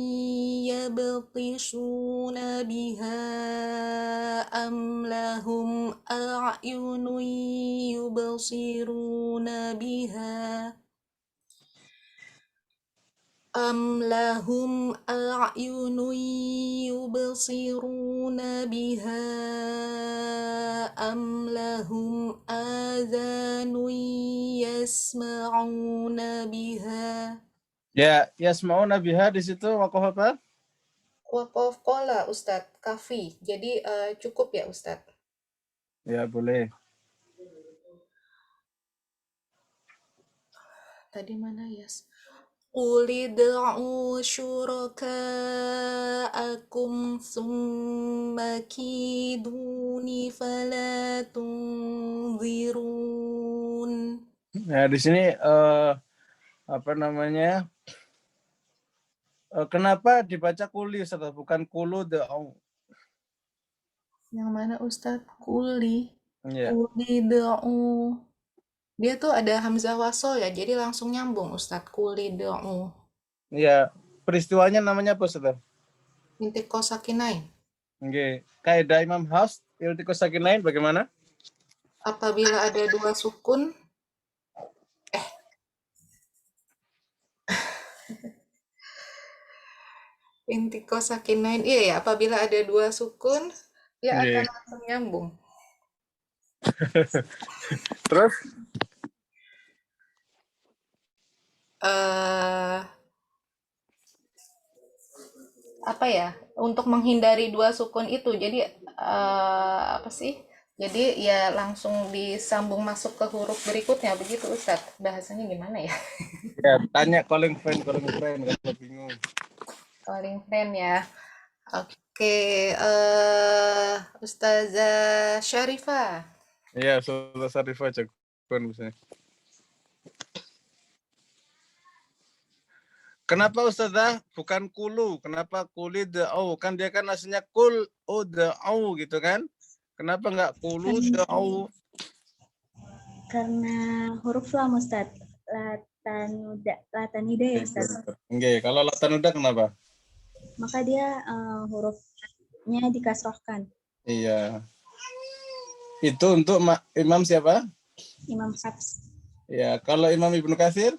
yabtishuna biha am lahum a'yunun yubsiruna biha am lahum a'yunun yubsiruna biha am lahum adhanun yasma'una biha. Ya, yasma'una biha di situ wakaf apa? Wakaf qola Ustadz, kafi. Jadi cukup ya Ustadz? Ya, boleh. Tadi mana Yas? Qul id'u syuraka'akum thumma kiduni fala tunzirun. Nah, di sini apa namanya? Kenapa dibaca kuli Ustaz, bukan kulu da'u? Yang mana Ustadz? Kuli. Iya. Kuli do'u. Dia tuh ada hamzah wasol ya, jadi langsung nyambung Ustadz. Kuli do'u. Iya. Peristiwanya namanya apa, Ustaz? Intiko sakinain. Oke. Kaidah Imam Hafs iltiqo sakinain bagaimana? Apabila ada dua sukun, intiko sakinain, iya ya, apabila ada dua sukun, dia akan Oke. langsung nyambung. Terus? eh Apa ya? Untuk menghindari dua sukun itu, jadi apa sih? Jadi ya langsung disambung masuk ke huruf berikutnya begitu Ustadz. Bahasanya gimana ya? Ya, tanya calling friend kalau bingung. Calling friend ya. Oke, Ustazah Syarifah. Iya, Ustaz Sarifah jagoan misalnya. Kenapa Ustazah bukan kulu? Kenapa kuli da'au? Kan dia kan aslinya kul da'au gitu kan? Kenapa enggak kulu da'au? Karena huruf lam Ustaz. Latanida ya Ustaz. Oke, kalau latanuda kenapa? Maka dia hurufnya dikasrohkan. Iya. Itu untuk Imam siapa? Imam Hafs. Ya, kalau Imam Ibnu Katsir?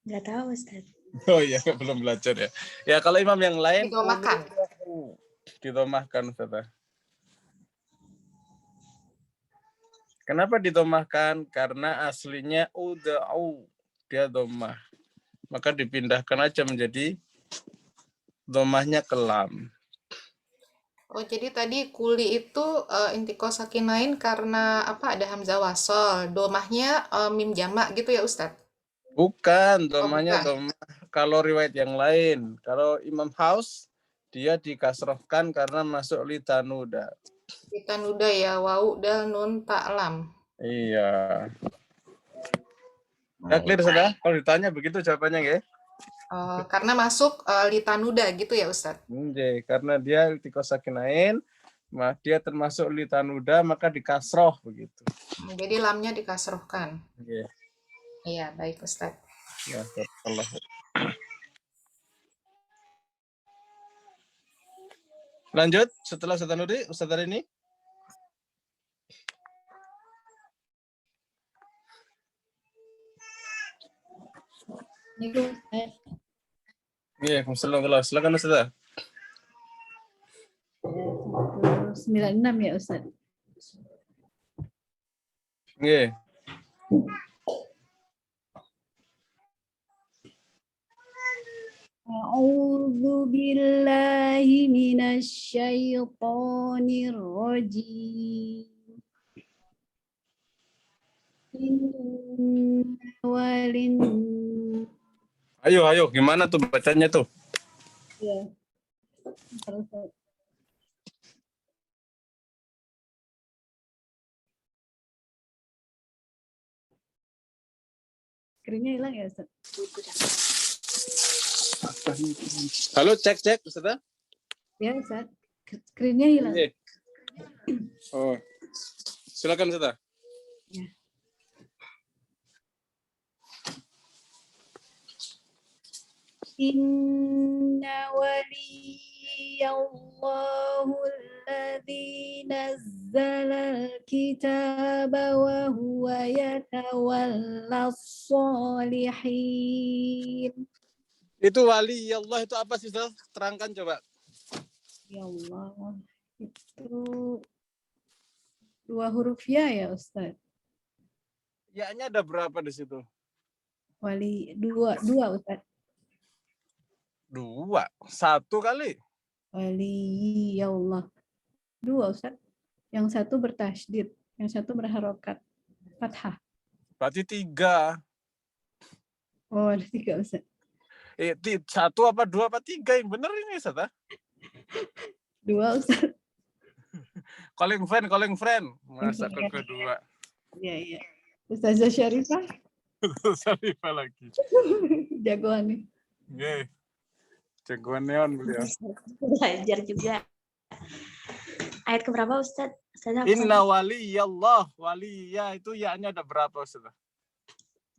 Nggak tahu Ustaz. Oh iya, belum belajar ya. Ya, kalau imam yang lain Didomahkan. didomahkan Ustazah. Kenapa didomahkan? Karena aslinya uda'u. Dia domah. Maka dipindahkan aja menjadi domahnya ke lam. Oh, jadi tadi kuli itu intiko sakinain karena apa? Ada hamzah wasol. Domahnya mim jamak gitu ya Ustadz? Bukan, Oh, domahnya bukan. domah. Kalau riwayat yang lain. Kalau Imam Haus, dia dikasrohkan karena masuk litanuda. Litanuda ya, wau dal nun ta lam. Iya. Ya, clear sudah? Kalau ditanya begitu jawabannya ya. Karena masuk litanuda gitu ya Ustadz? Karena dia iltikosakinain, dia termasuk litanuda, maka dikasroh begitu. Jadi lamnya dikasrohkan. Oke. Iya, baik Ustadz. Ya, Allah. Lanjut, setelah Ustaz Nuri, Ustaz ini. Iya, silakan Ustaz. 96 ya Ustaz. Iya. A'udzu billahi minasyaitonir rajim. Walin. Ayo, gimana tuh bacanya tuh? Ya. Screen-nya hilang ya Ustaz? Halo, cek Ustaz. Ya Ustaz, screen-nya hilang. Iya. Oh, silakan Ustaz. Ya. Inna waliyallahu alladzi nazzala al-kitaba wa huwa yatawallas sholihin. Itu wali Allah itu apa sih Ustaz? Terangkan coba. Ya Allah, itu 2 huruf ya Ustaz? Ya-nya ada berapa di situ? Wali, dua Ustaz. 2. 1 kali. Wali ya Allah. 2 Ustaz. Yang satu bertasydid, yang satu berharokat fathah. Berarti 3. Oh, ada 3 Ustaz. 1 apa 2 apa 3 yang benar ini Ustaz? 2 Ustaz. Calling friend. Masa kedua. Iya. Ustazah Syarifah. Syarifah lagi. Jagoan nih. Oke. Jagoan neon beliau. Belajar juga. Ayat keberapa Ustaz? Ustaz Inna waliyallah. Waliya itu ya-nya ada berapa Ustaz?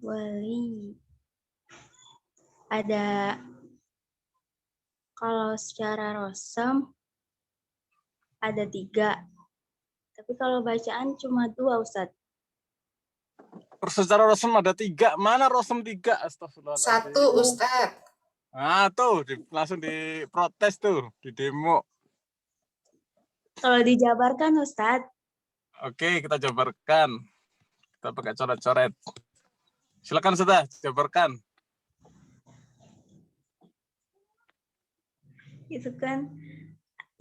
Wali. Ada, kalau secara rosam ada 3. Tapi kalau bacaan cuma 2 Ustaz. Secara rosem ada 3. Mana rosem 3? Astagfirullahaladzim. 1 Ustaz. Ah tuh langsung diprotes tuh di demo. Kalau dijabarkan Ustaz. Oke, kita jabarkan. Kita pakai coret-coret. Silakan sudah jabarkan. Itu kan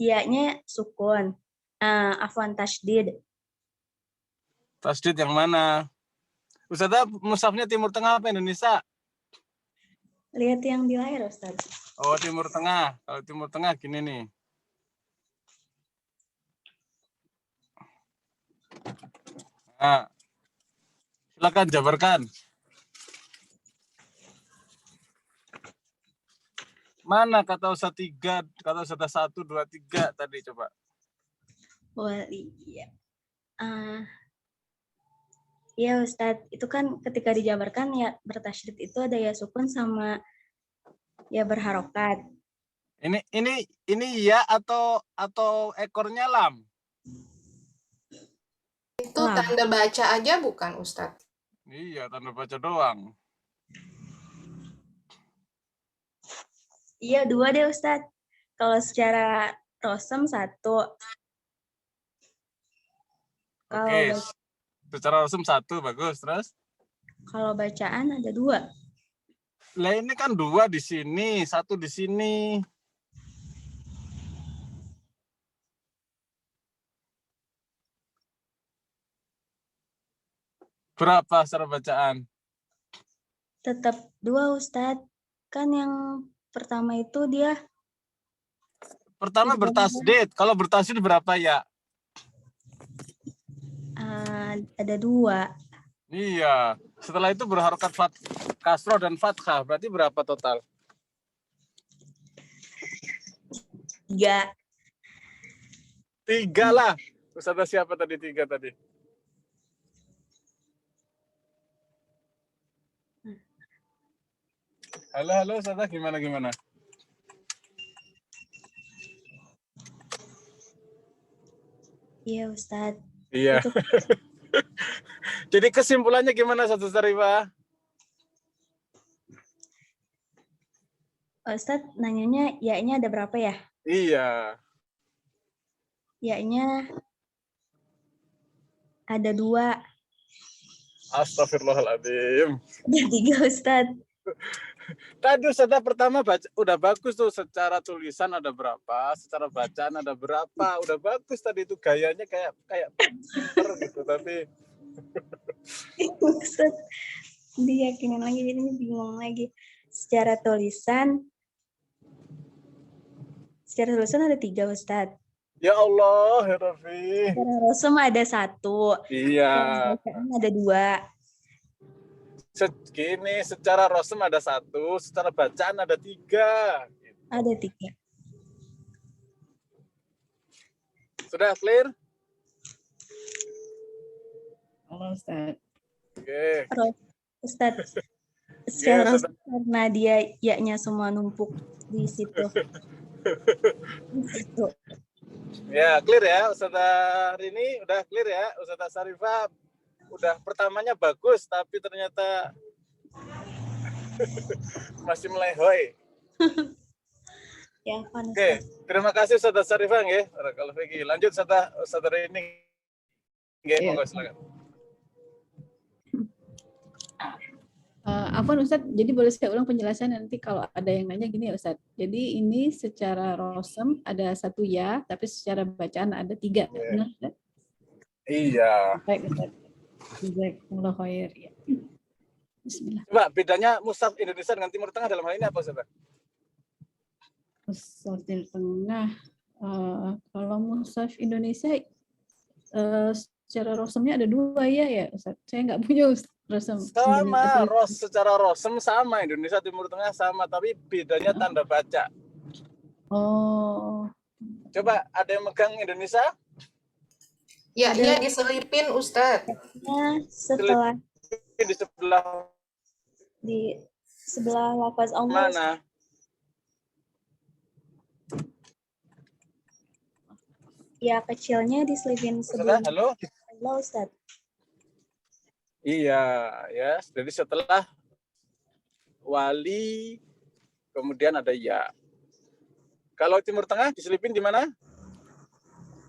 ya-nya sukun. Afwan tasydid. Tasdid yang mana? Ustazah, mushafnya Timur Tengah apa Indonesia? Lihat yang di layar Ustaz. Oh, Timur Tengah. Kalau Timur Tengah gini nih. Nah, silakan jabarkan. Mana kata Ustaz 3, kata Ustaz 1, 2, 3 tadi coba. Wali. Iya. Iya Ustaz, itu kan ketika dijabarkan ya bertasydid itu ada ya sukun sama ya berharokat. Ini ya atau ekornya lam? Itu tanda baca aja bukan Ustadz? Iya, tanda baca doang. Iya 2 deh Ustadz. Kalau secara rosem 1. Oke, secara rosem 1 bagus. Terus? Kalau bacaan ada 2. Lah ini kan 2 di sini, 1 di sini. Berapa secara bacaan? Tetap 2 Ustadz. Kan yang pertama itu dia Pertama bertasydid. Kalau bertasydid berapa ya? ada 2. Iya. Setelah itu berharokat kasroh dan fathah. Berarti berapa total? 3. 3 lah. Ustazah siapa tadi 3 tadi? Halo Ustazah, gimana? Iya Ustadz. Iya. Jadi kesimpulannya gimana Ustazah Sarifah? Ustadz nanyanya ya-nya ada berapa ya? Iya. Ya-nya ada 2. Astagfirullahaladzim. Ada 3 Ustadz. Tadi Ustazah pertama baca, udah bagus tuh, secara tulisan ada berapa, secara bacaan ada berapa, udah bagus tadi itu, gayanya kayak pinter gitu, tapi Ustadz diyakinin lagi, jadinya bingung lagi. Secara tulisan ada 3 Ustadz. ya Allah, ya Rabbi. Secara rosem ada 1. Iya. Secara bacaan ada 2. Gini, secara rosem ada 1, secara bacaan ada 3. Ada 3. Sudah clear? Allah Ustaz. Oke. Ustadz, secara rosem karena dia ya-nya semua numpuk di situ. Ya, clear ya. Ustazah Rini udah clear ya. Ustazah Sarifah udah pertamanya bagus, tapi ternyata masih melehoi. Ya, Oke, terima kasih Ustazah Sarifah nggih. Barakallahu fiiki. Lanjut Ustazah Rini. Nggih, monggo silakan. Afwan Ustadz, jadi boleh saya ulang penjelasan nanti kalau ada yang nanya gini ya Ustadz. Jadi ini secara rosem ada 1 ya, tapi secara bacaan ada 3. Benar Ustadz? Iya. Baik Ustadz. Jazakumullah khair. Ya. Bismillah. Coba bedanya mushaf Indonesia dengan Timur Tengah dalam hal ini apa Ustaz? Mushaf Timur Tengah. Kalau mushaf Indonesia secara rosemnya ada 2 ya Ustaz. Saya nggak punya rosem. Sama, secara rosem sama, Indonesia Timur Tengah sama, tapi bedanya tanda baca. Oh, Coba ada yang megang Indonesia? Ya, Ada. ya diselipin Ustadz. Setelah Di sebelah di sebelah lafaz Allah. mana? Ya kecilnya diselipin Ustaz, sebelum halo? Allah, Ustaz. Iya, ya. Jadi setelah wali, kemudian ada ya. Kalau Timur Tengah diselipin di mana?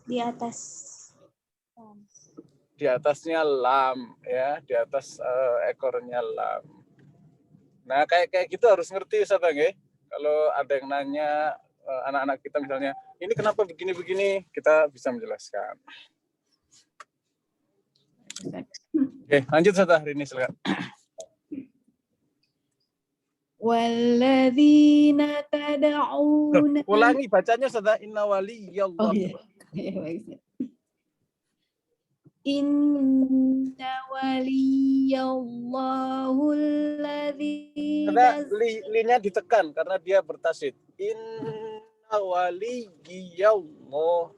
Di atas. Di atasnya lam, ya. Di atas ekornya lam. Nah, kayak gitu harus ngerti, Ustaz, nggih. Kalau ada yang nanya anak-anak kita misalnya, ini kenapa begini-begini, kita bisa menjelaskan. Oke, lanjut Ustaz hari ini silakan. walladzina tad'una. Ulangi bacanya Ustaz, inna waliyallah. Oh iya. Ya, baik, Ustaz. Inna waliyallahu alladzi Li-nya ditekan karena dia bertasydid. Inna waliyallah.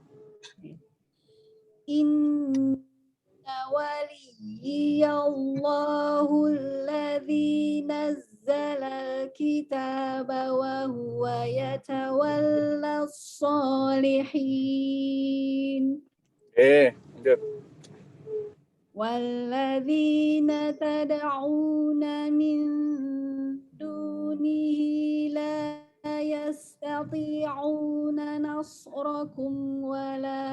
Inna waliyallahu alladzi nazzala al-kitaba wa huwa yatawalla as-salihin. Lanjut. Walladzina tad'una min dunihi la yastati'una nasrakum wala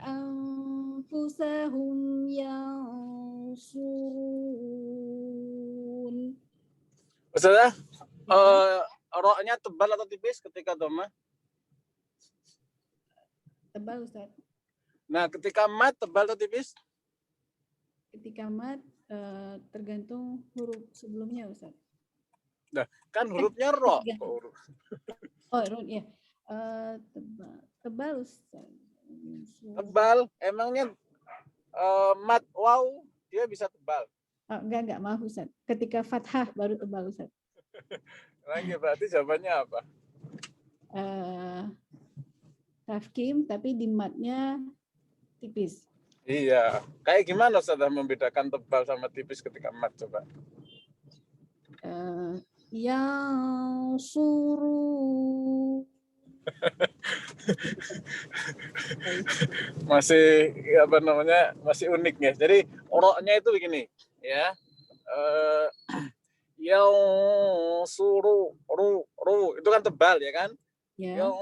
anfusahum yansurun. Ustaz, roknya tebal atau tipis ketika dhamma? Tebal, Ustaz. Nah, ketika mat tebal atau tipis? Ketika mat tergantung huruf sebelumnya, Ustaz. Nah, kan hurufnya ro. Oh, ya. Tebal, Ustaz. Tebal, emangnya mat wow dia bisa tebal. Oh, enggak, maaf Ustaz. Ketika fathah baru tebal, Ustaz. Lagi berarti jawabannya apa? Tafkim, tapi di matnya tipis. Iya, kayak gimana Ustaz membedakan tebal sama tipis ketika mat coba? Yang suruh masih apa namanya masih unik ya. Jadi oroknya itu begini ya. Yang suruh ru itu kan tebal ya kan? ya. Yang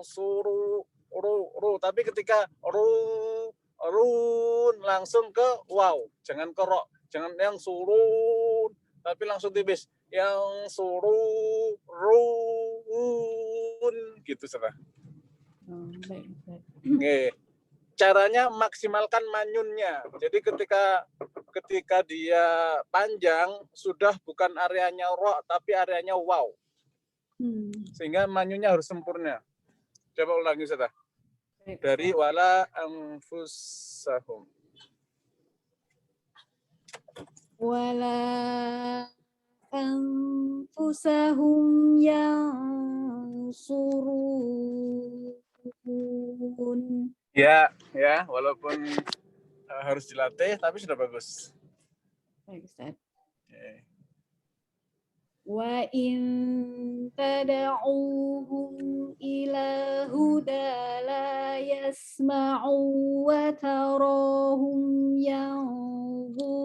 suruh ru tapi ketika run langsung ke wow, jangan ke ro, jangan yang suruh tapi langsung tipis. Yang suruh run gitu Sarah. Baik, Ustaz. Caranya maksimalkan manyunnya. Jadi ketika dia panjang sudah bukan areanya ro tapi areanya wow. Sehingga manyunnya harus sempurna. Coba ulangi Ustaz. Dari wala anfusahum. Wala anfusahum yansurun. Ya, walaupun harus dilatih tapi sudah bagus. Baik, Ustaz. Okay. Wa in tad'uuhum ila huda la yasma'u wa tarahum yanzuruna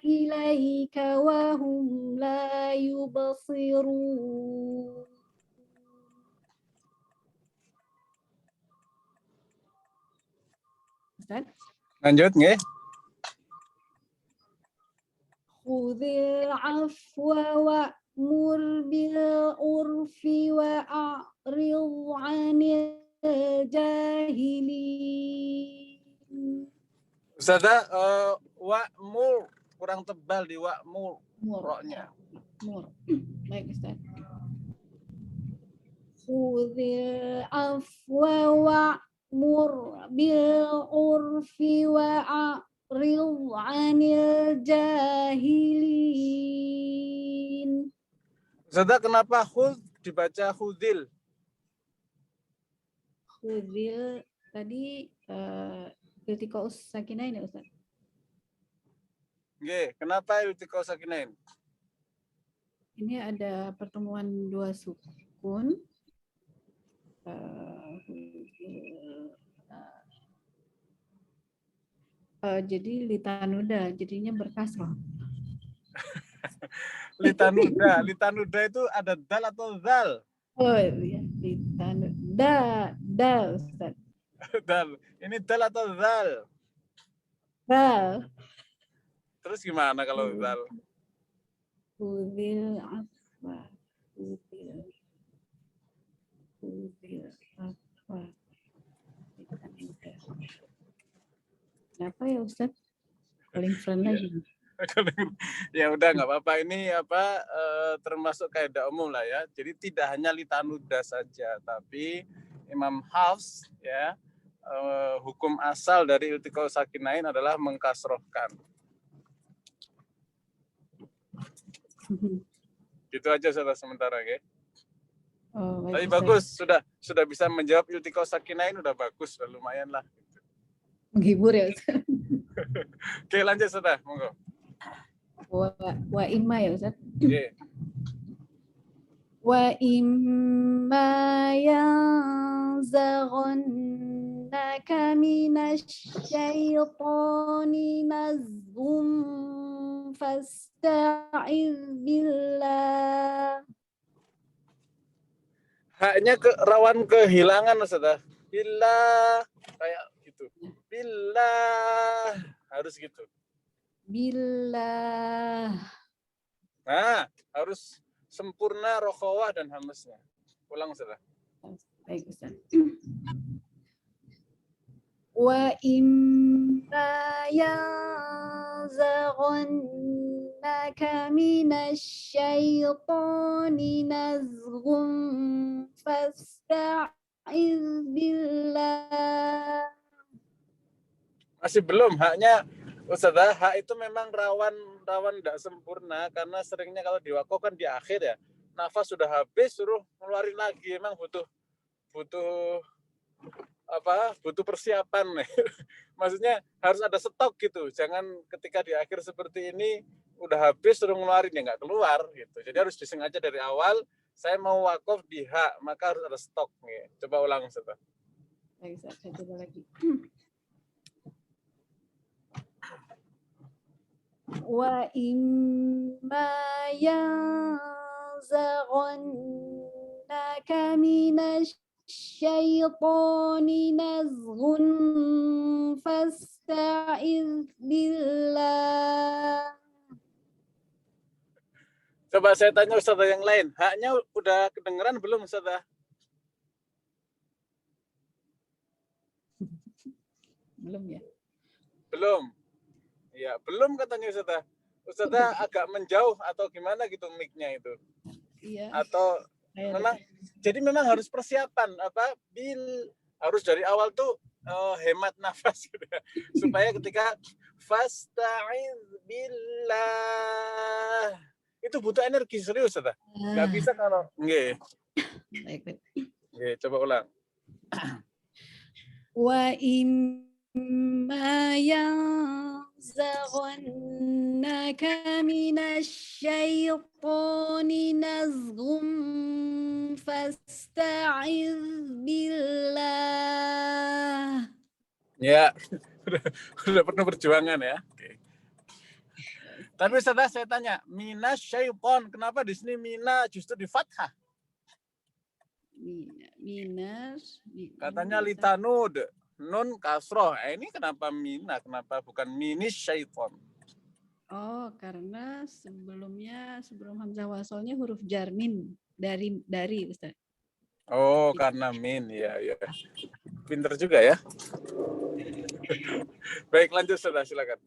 ilaika wa hum la yubsirun. Ustaz? Lanjut nggih. Khudhil afwa wa'mur bil urfi wa'rid 'anil jahilin. Ustazah, wa'mur kurang tebal di wa'mur roknya. Mur. Baik, Ustaz. Khudhil afwa wa'mur bil urfi wa'rid 'anil jahilin. Ustazah, kenapa khudh dibaca khudil? Khudil tadi iltiqa'us sakinain ya Ustaz? Nggih, kenapa iltiqa'us sakinain? Ini ada pertemuan dua sukun. Jadi litanuda, jadinya berkasrah. Litanuda itu ada dal atau zal? Oh iya, litanuda, dal Ustaz. Dal. Ini dal atau zal? Dal. Terus gimana kalau zal? Khudil afwa. Khudil afwa. Kenapa ya Ustaz? Paling friend lagi. Ya udah nggak apa-apa, ini termasuk kaidah umum lah ya. Jadi tidak hanya litanuda saja, tapi Imam Hafs ya hukum asal dari iltiqa'us sakinain adalah mengkasrohkan. Gitu aja sementara ya. Oh, tapi bagus, sudah bisa menjawab iltiqa'us sakinain, udah bagus, udah lumayan lah. Menghibur ya Ustaz. Oke, lanjut sudah, monggo. Wa imma ya Ustaz. Yeah. Wa imma yanzaghannaka minasyaitani nazghum fasta'iz billah. Haknya rawan kehilangan Ustaz. Billah kayak gitu. Billah harus gitu. Billah. Nah, harus sempurna rokhawah dan hamzahnya. Ulang Ustaz. Baik Ustaz. Wa imma yanzaghannaka minasyaitani nazghum fasta'iz billah. Masih belum, haknya Ustazah, hak itu memang rawan tidak sempurna karena seringnya kalau diwakafkan di akhir ya, nafas sudah habis suruh ngeluarin lagi, emang butuh persiapan. Maksudnya harus ada stok gitu, jangan ketika di akhir seperti ini udah habis suruh ngeluarin ya nggak keluar gitu. Jadi harus disengaja dari awal, saya mau wakaf di hak, maka harus ada stok nih. Coba ulang Ustazah. Baik Ustaz, saya coba lagi. Wa imma yanzaghannaka minasyaitani nazghun fasta'iz billah. Coba saya tanya Ustazah yang lain, haknya udah kedengeran belum Ustazah? Belum ya? Belum. Ya, belum katanya Ustazah. Ustazah agak menjauh atau gimana gitu mic-nya itu. Iya. Atau memang harus persiapan harus dari awal tuh hemat nafas gitu ya. Supaya ketika fasta'iz billah itu butuh energi serius Ustazah. Enggak bisa kalau nggih. Baik. Nggih, coba ulang. Wa imma yanzaghannaka minasyaitani nazghum fasta'iz billah. Ya, udah penuh perjuangan ya. Oke. Tapi Ustazah saya tanya, minas syaiton, kenapa di sini mina justru di fathah? Minas. Katanya litanud, nun kasroh. Ini kenapa mina? Kenapa bukan minis syaiton? Oh, karena sebelum hamzah wasolnya huruf jarmin dari Ustaz. Oh, karena min, ya. Pinter juga ya. Baik, lanjut Ustazah, silakan.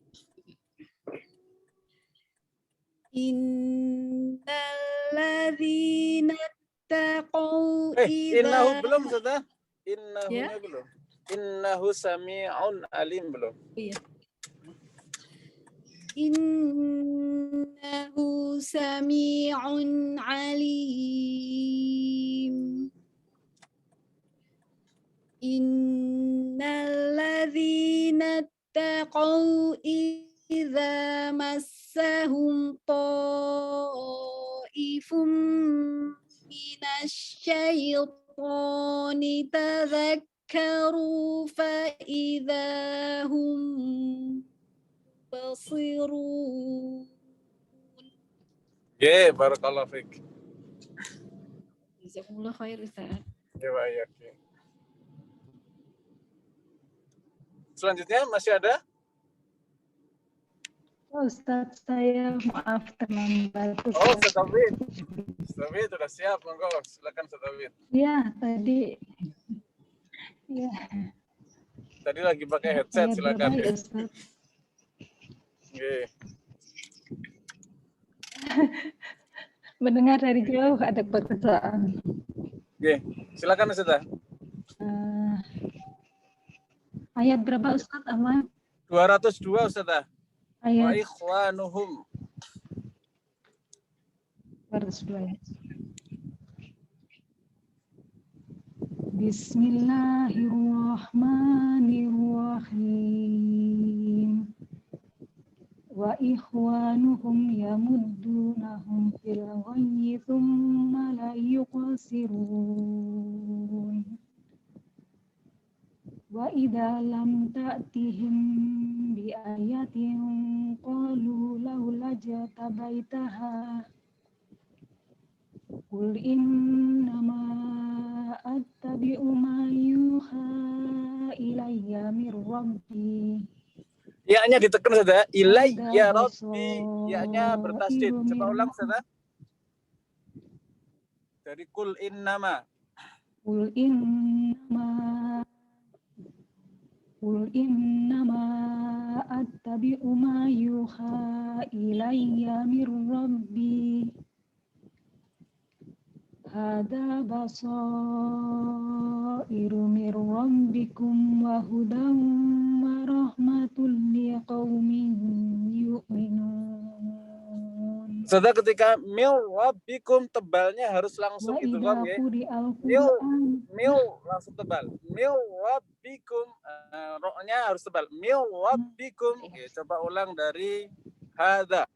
Innalladzina taqaw innahu belum Ustazah. Innahunya ya? belum. Innahu sami'un alim belum. Iya. Innahu sami'un alim. wattaqau idza massahum ta'ifum minasyaitani tadzakkaru fa idza hum basirun. Barakallahu fiik. Jazakumullah khair Ustaz. Ya, yakin. Selanjutnya masih ada? Ustadz, saya maaf terlambat. Oh, Ustaz Tauhid. Ustaz Tauhid sudah siap, monggo. Silakan Ustaz Tauhid. Ya, tadi. Ya. Tadi lagi pakai headset, silakan. Ya, Ustaz. Oke. Mendengar dari jauh ada pekerjaan. Oke, silakan Ustaz. Ayat berapa Ustaz Ahmad? 202 Ustaz. Wa Ayat ikhwanuhum. 202 ya. Bismillahirrahmanirrahim. Wa ikhwanuhum yamuddunahum fil ghayyi thumma la yuqsirun. Wa idza lam ta'tihim bi ayatin qalu laula jatabaitaha qul innama attabi'u ma yuha ilayya mir rabbi. Ya-nya ditekan Ustaz. Ilayya rabbi. Ya-nya bertasydid. Coba ulang Ustaz. Dari kul innama. Qul innama attabi'u ma yuha ilayya mir rabbi. Hada basairu mir rabbikum wa hudan wa rahmatul liqaumin yu'minun. Saudara, ketika mil rabbikum tebalnya harus langsung itu kan ya. Mil langsung tebal. Mil rabbikum ro-nya harus tebal. Mil rabbikum. Ya, coba ulang dari hadza.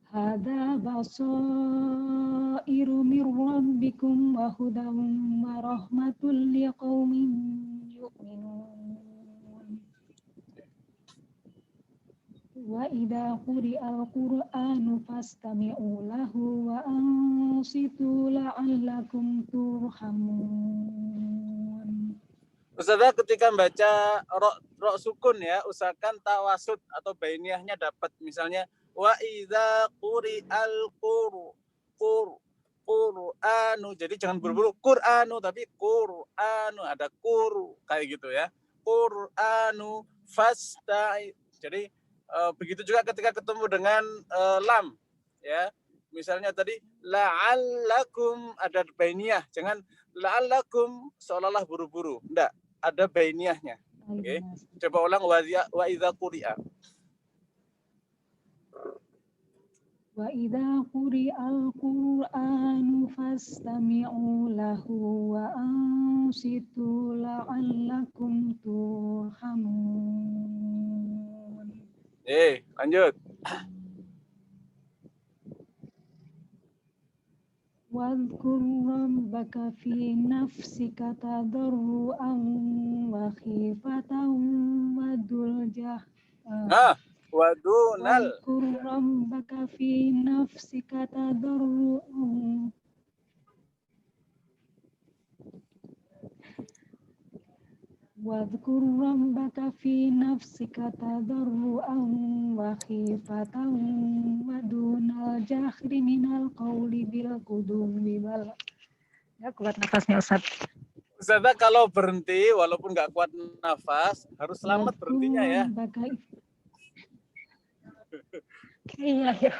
Hada basairu mir rabbikum wa hudan wa rahmatul liqaumin yu'minun. Wa idza quri'al qur'anu fastami'u lahu wa ansitu la'allakum turhamun. Ustazah, ketika membaca ro sukun ya, usahakan tawasud atau bainiyahnya dapat. Misalnya wa idza quri'al qur'anu. Jadi jangan buru-buru Qur'anu, tapi Qur'anu, ada quru kayak gitu ya. Qur'anu fasta'i. Jadi begitu juga ketika ketemu dengan lam ya. Misalnya tadi la'allakum, ada bainiyah, jangan la'allakum seolah-olah buru-buru. Enggak, ada bainiyahnya. Oke. Coba ulang wa idza quri'a. Wa idza quri'al qur'anu fastami'u lahu wa ansitu la'allakum turhamun. Lanjut. Wadhkur rabbaka fi nafsika tadarruan wa khifatan wa duljah. Wadunal. Wadhkur rabbaka fi nafsika tadarruan. Wadhkur rabbaka fi nafsika tadarruan wa khifatan wa dunal jahri minal qawli bil qudumi wal. Ya, kuat nafasnya Ustaz. Ustazah, kalau berhenti walaupun nggak kuat nafas, harus selamat berhentinya ya. Iya, ya.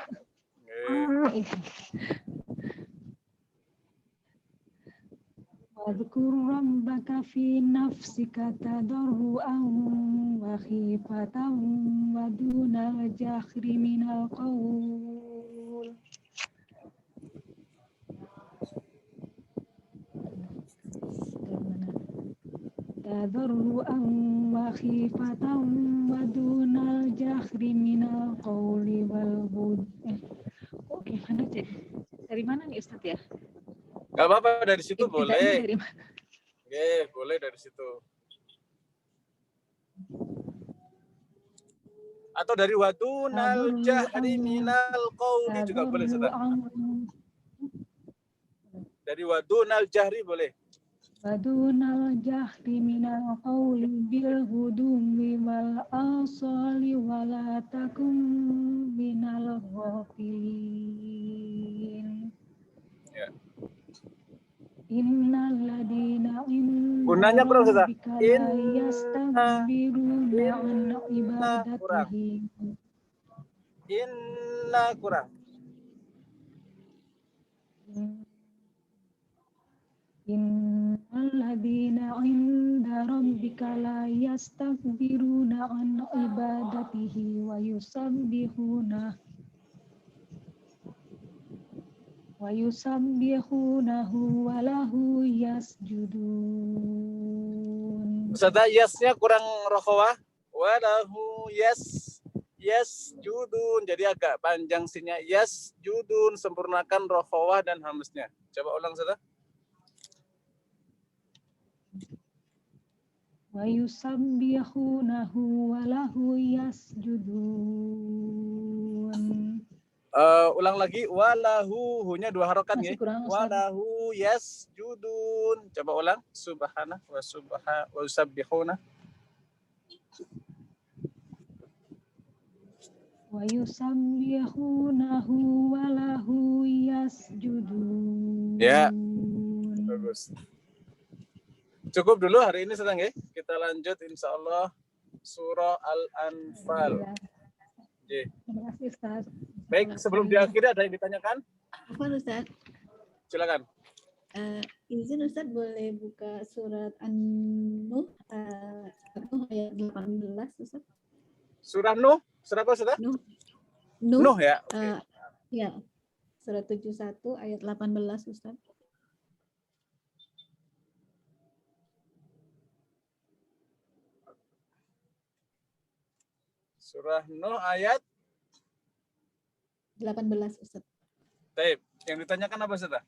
Wadhkur rabbaka fi nafsika tadarruan wa khifatan wa dunal jahri minal qawl. tadarruan wa khifatan wa dunal jahri minal qawli wal ghud. Kok gimana sih? Dari mana nih Ustaz ya? Gak apa-apa, dari situ boleh. Dari mana? Boleh dari situ. Atau dari wadunal jahri minal qawli juga boleh, Ustaz. Dari wadunal jahri boleh. Wadunal jahri minal qawli bil ghudumi wal asali wala takum minal ghafilin. Ya. Innal ladina Gunanya kurang, Ustaz. yastakbiruna an ibadatihi. Inna kurang. Innal ladina inda rabbika la yastakbiruna an ibadatihi wa yusabbihunahu wa lahu yasjudun. Ustaz, yasnya kurang rokhawah. Walahu yasjudun. Jadi agak panjang sinya. Yasjudun, sempurnakan rokhawah dan hamznya. Coba ulang, Ustaz. Wa yusabbihunahu wa lahu yasjudun. Ulang lagi, walahu, hunya 2 harokat ya. Walahu yasjudun. Coba ulang, subhanah wa yusabbihuna. Wa yusabbihunahu wa lahu yasjudun. Ya, bagus. Cukup dulu hari ini, sedang ya. Kita lanjut insya Allah surah Al-Anfal. Terima kasih Ustaz. Baik, sebelum diakhiri ada yang ditanyakan? Apa Ustaz? Silakan. Izin Ustaz boleh buka surat An-Nuh ayat 18 Ustaz? Surah Nuh, surah apa Ustaz? Nuh Ya. Okay. Ya. Surat 71 ayat 18 Ustaz. Surah Nuh ayat 18 Ustaz. Taib. Yang ditanyakan apa Ustaz?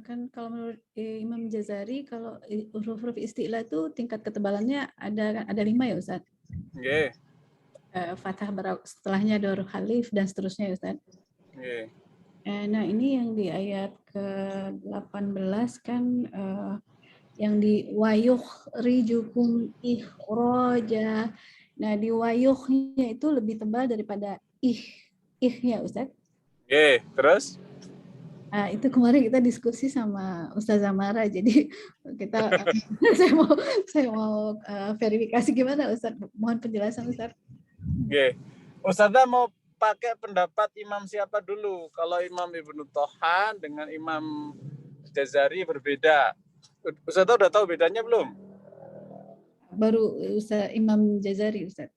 Kan kalau menurut Imam Jazari kalau huruf-huruf isti'la itu tingkat ketebalannya ada 5 ya Ustaz. Nggih. Fathah setelahnya ada huruf alif dan seterusnya ya Ustaz. Nggih. Nah ini yang di ayat ke-18 kan yang di wayuh rijukum ikhroja. Nah di wayuhnya itu lebih tebal daripada ihnya Ustaz. Oke, terus? Nah, itu kemarin kita diskusi sama Ustazah Mara, jadi kita saya mau verifikasi gimana Ustaz, mohon penjelasan Ustaz. Oke, Ustazah mau pakai pendapat imam siapa dulu? Kalau Imam Ibnu Tohan dengan Imam Jazari berbeda. Ustazah udah tahu bedanya belum? Baru Imam Jazari Ustaz.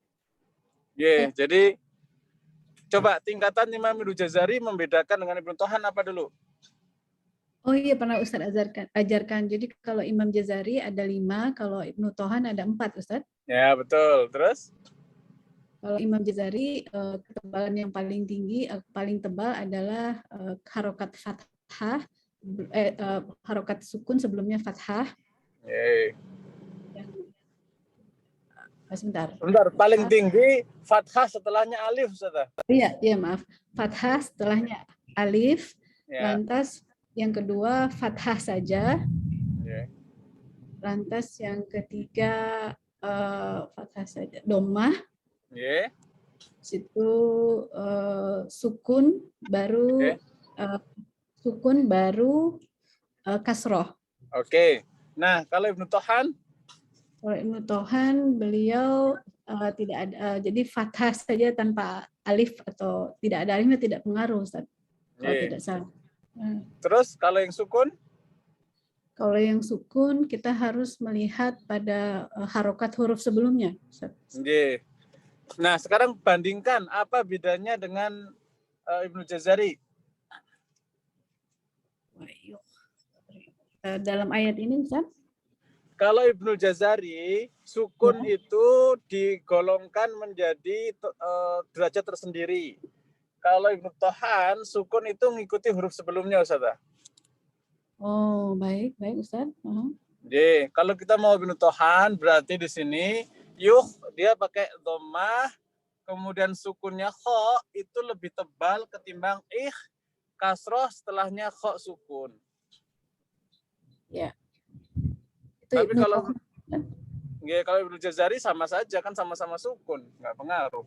Jadi coba tingkatan Imam Ibnu Jazari membedakan dengan Ibnu Tohan apa dulu? Oh iya pernah Ustaz ajarkan. Jadi kalau Imam Jazari ada 5, kalau Ibnu Tohan ada 4 Ustaz. Ya betul. Terus? Kalau Imam Jazari ketebalan yang paling tinggi, paling tebal adalah harokat fathah, harokat sukun sebelumnya fathah. Sebentar, paling tinggi fathah setelahnya alif, Ustazah. Iya, maaf. Fathah setelahnya alif, lantas yang kedua fathah saja. Lantas yang ketiga fathah saja, dhammah. Situ sukun baru kasroh. Oke. Nah, kalau Ibnu Tohan? Kalau Ibnu Tohan beliau tidak ada, jadi fathah saja tanpa alif atau tidak ada alifnya tidak pengaruh Ustaz. Kalau tidak salah. Terus kalau yang sukun? Kalau yang sukun kita harus melihat pada harokat huruf sebelumnya Ustaz. Nah, sekarang bandingkan apa bedanya dengan Ibnu Jazari? Dalam ayat ini Ustaz? Kalau Ibnu Jazari, sukun itu digolongkan menjadi derajat tersendiri. Kalau Ibnu Tohan, sukun itu mengikuti huruf sebelumnya, Ustazah. Oh, baik, Ustaz. Jadi, kalau kita mau Ibnu Tohan, berarti di sini yuh dia pakai dhammah, kemudian sukunnya kho itu lebih tebal ketimbang kasroh setelahnya kho sukun. Ya. Tapi kalau Ibnu Jazari sama saja, kan sama-sama sukun, nggak pengaruh.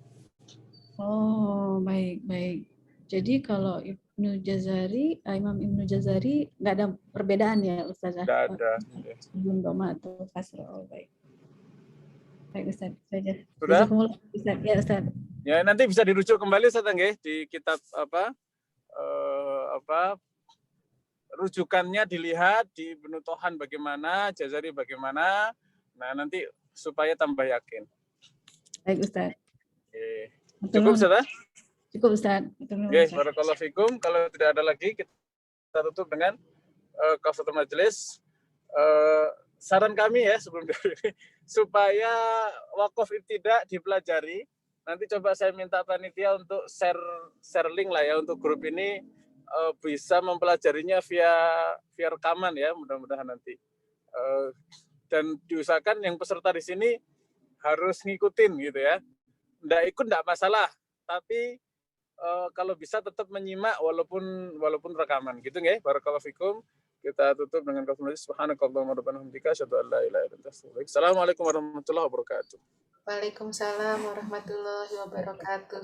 Oh, baik. Jadi kalau Imam Ibnu Jazari nggak ada perbedaan ya, Ustazah? Nggak ada. Sebelum doma atau kasroh. Oh, baik. Baik, Ustaz. Saja. Sudah? Ustaz. Ya, Ustaz. Ya, nanti bisa dirujuk kembali, Ustaz, di kitab rujukannya dilihat di Ibnu Tohan bagaimana, Jazari bagaimana. Nah, nanti supaya tambah yakin. Baik, Ustaz. Cukup, Ustaz? Cukup, Ustaz. Oke, barakallahu fikum. Kalau tidak ada lagi, kita tutup dengan kafatul majelis. Saran kami ya sebelum ini, supaya wakaf ibtidah dipelajari. Nanti coba saya minta panitia untuk share link lah ya untuk grup ini, bisa mempelajarinya via rekaman ya, mudah-mudahan nanti. Dan diusahakan yang peserta di sini harus ngikutin gitu ya. Nggak ikut nggak masalah, tapi kalau bisa tetap menyimak walaupun rekaman gitu nggih. Barakallahu fikum. Kita tutup dengan kafatul subhanakallahumma rabbana hamdika asyhadu an la ilaha illa anta astaghfiruka wa atubu ilaik. Assalamualaikum warahmatullahi wabarakatuh. Waalaikumsalam warahmatullahi wabarakatuh.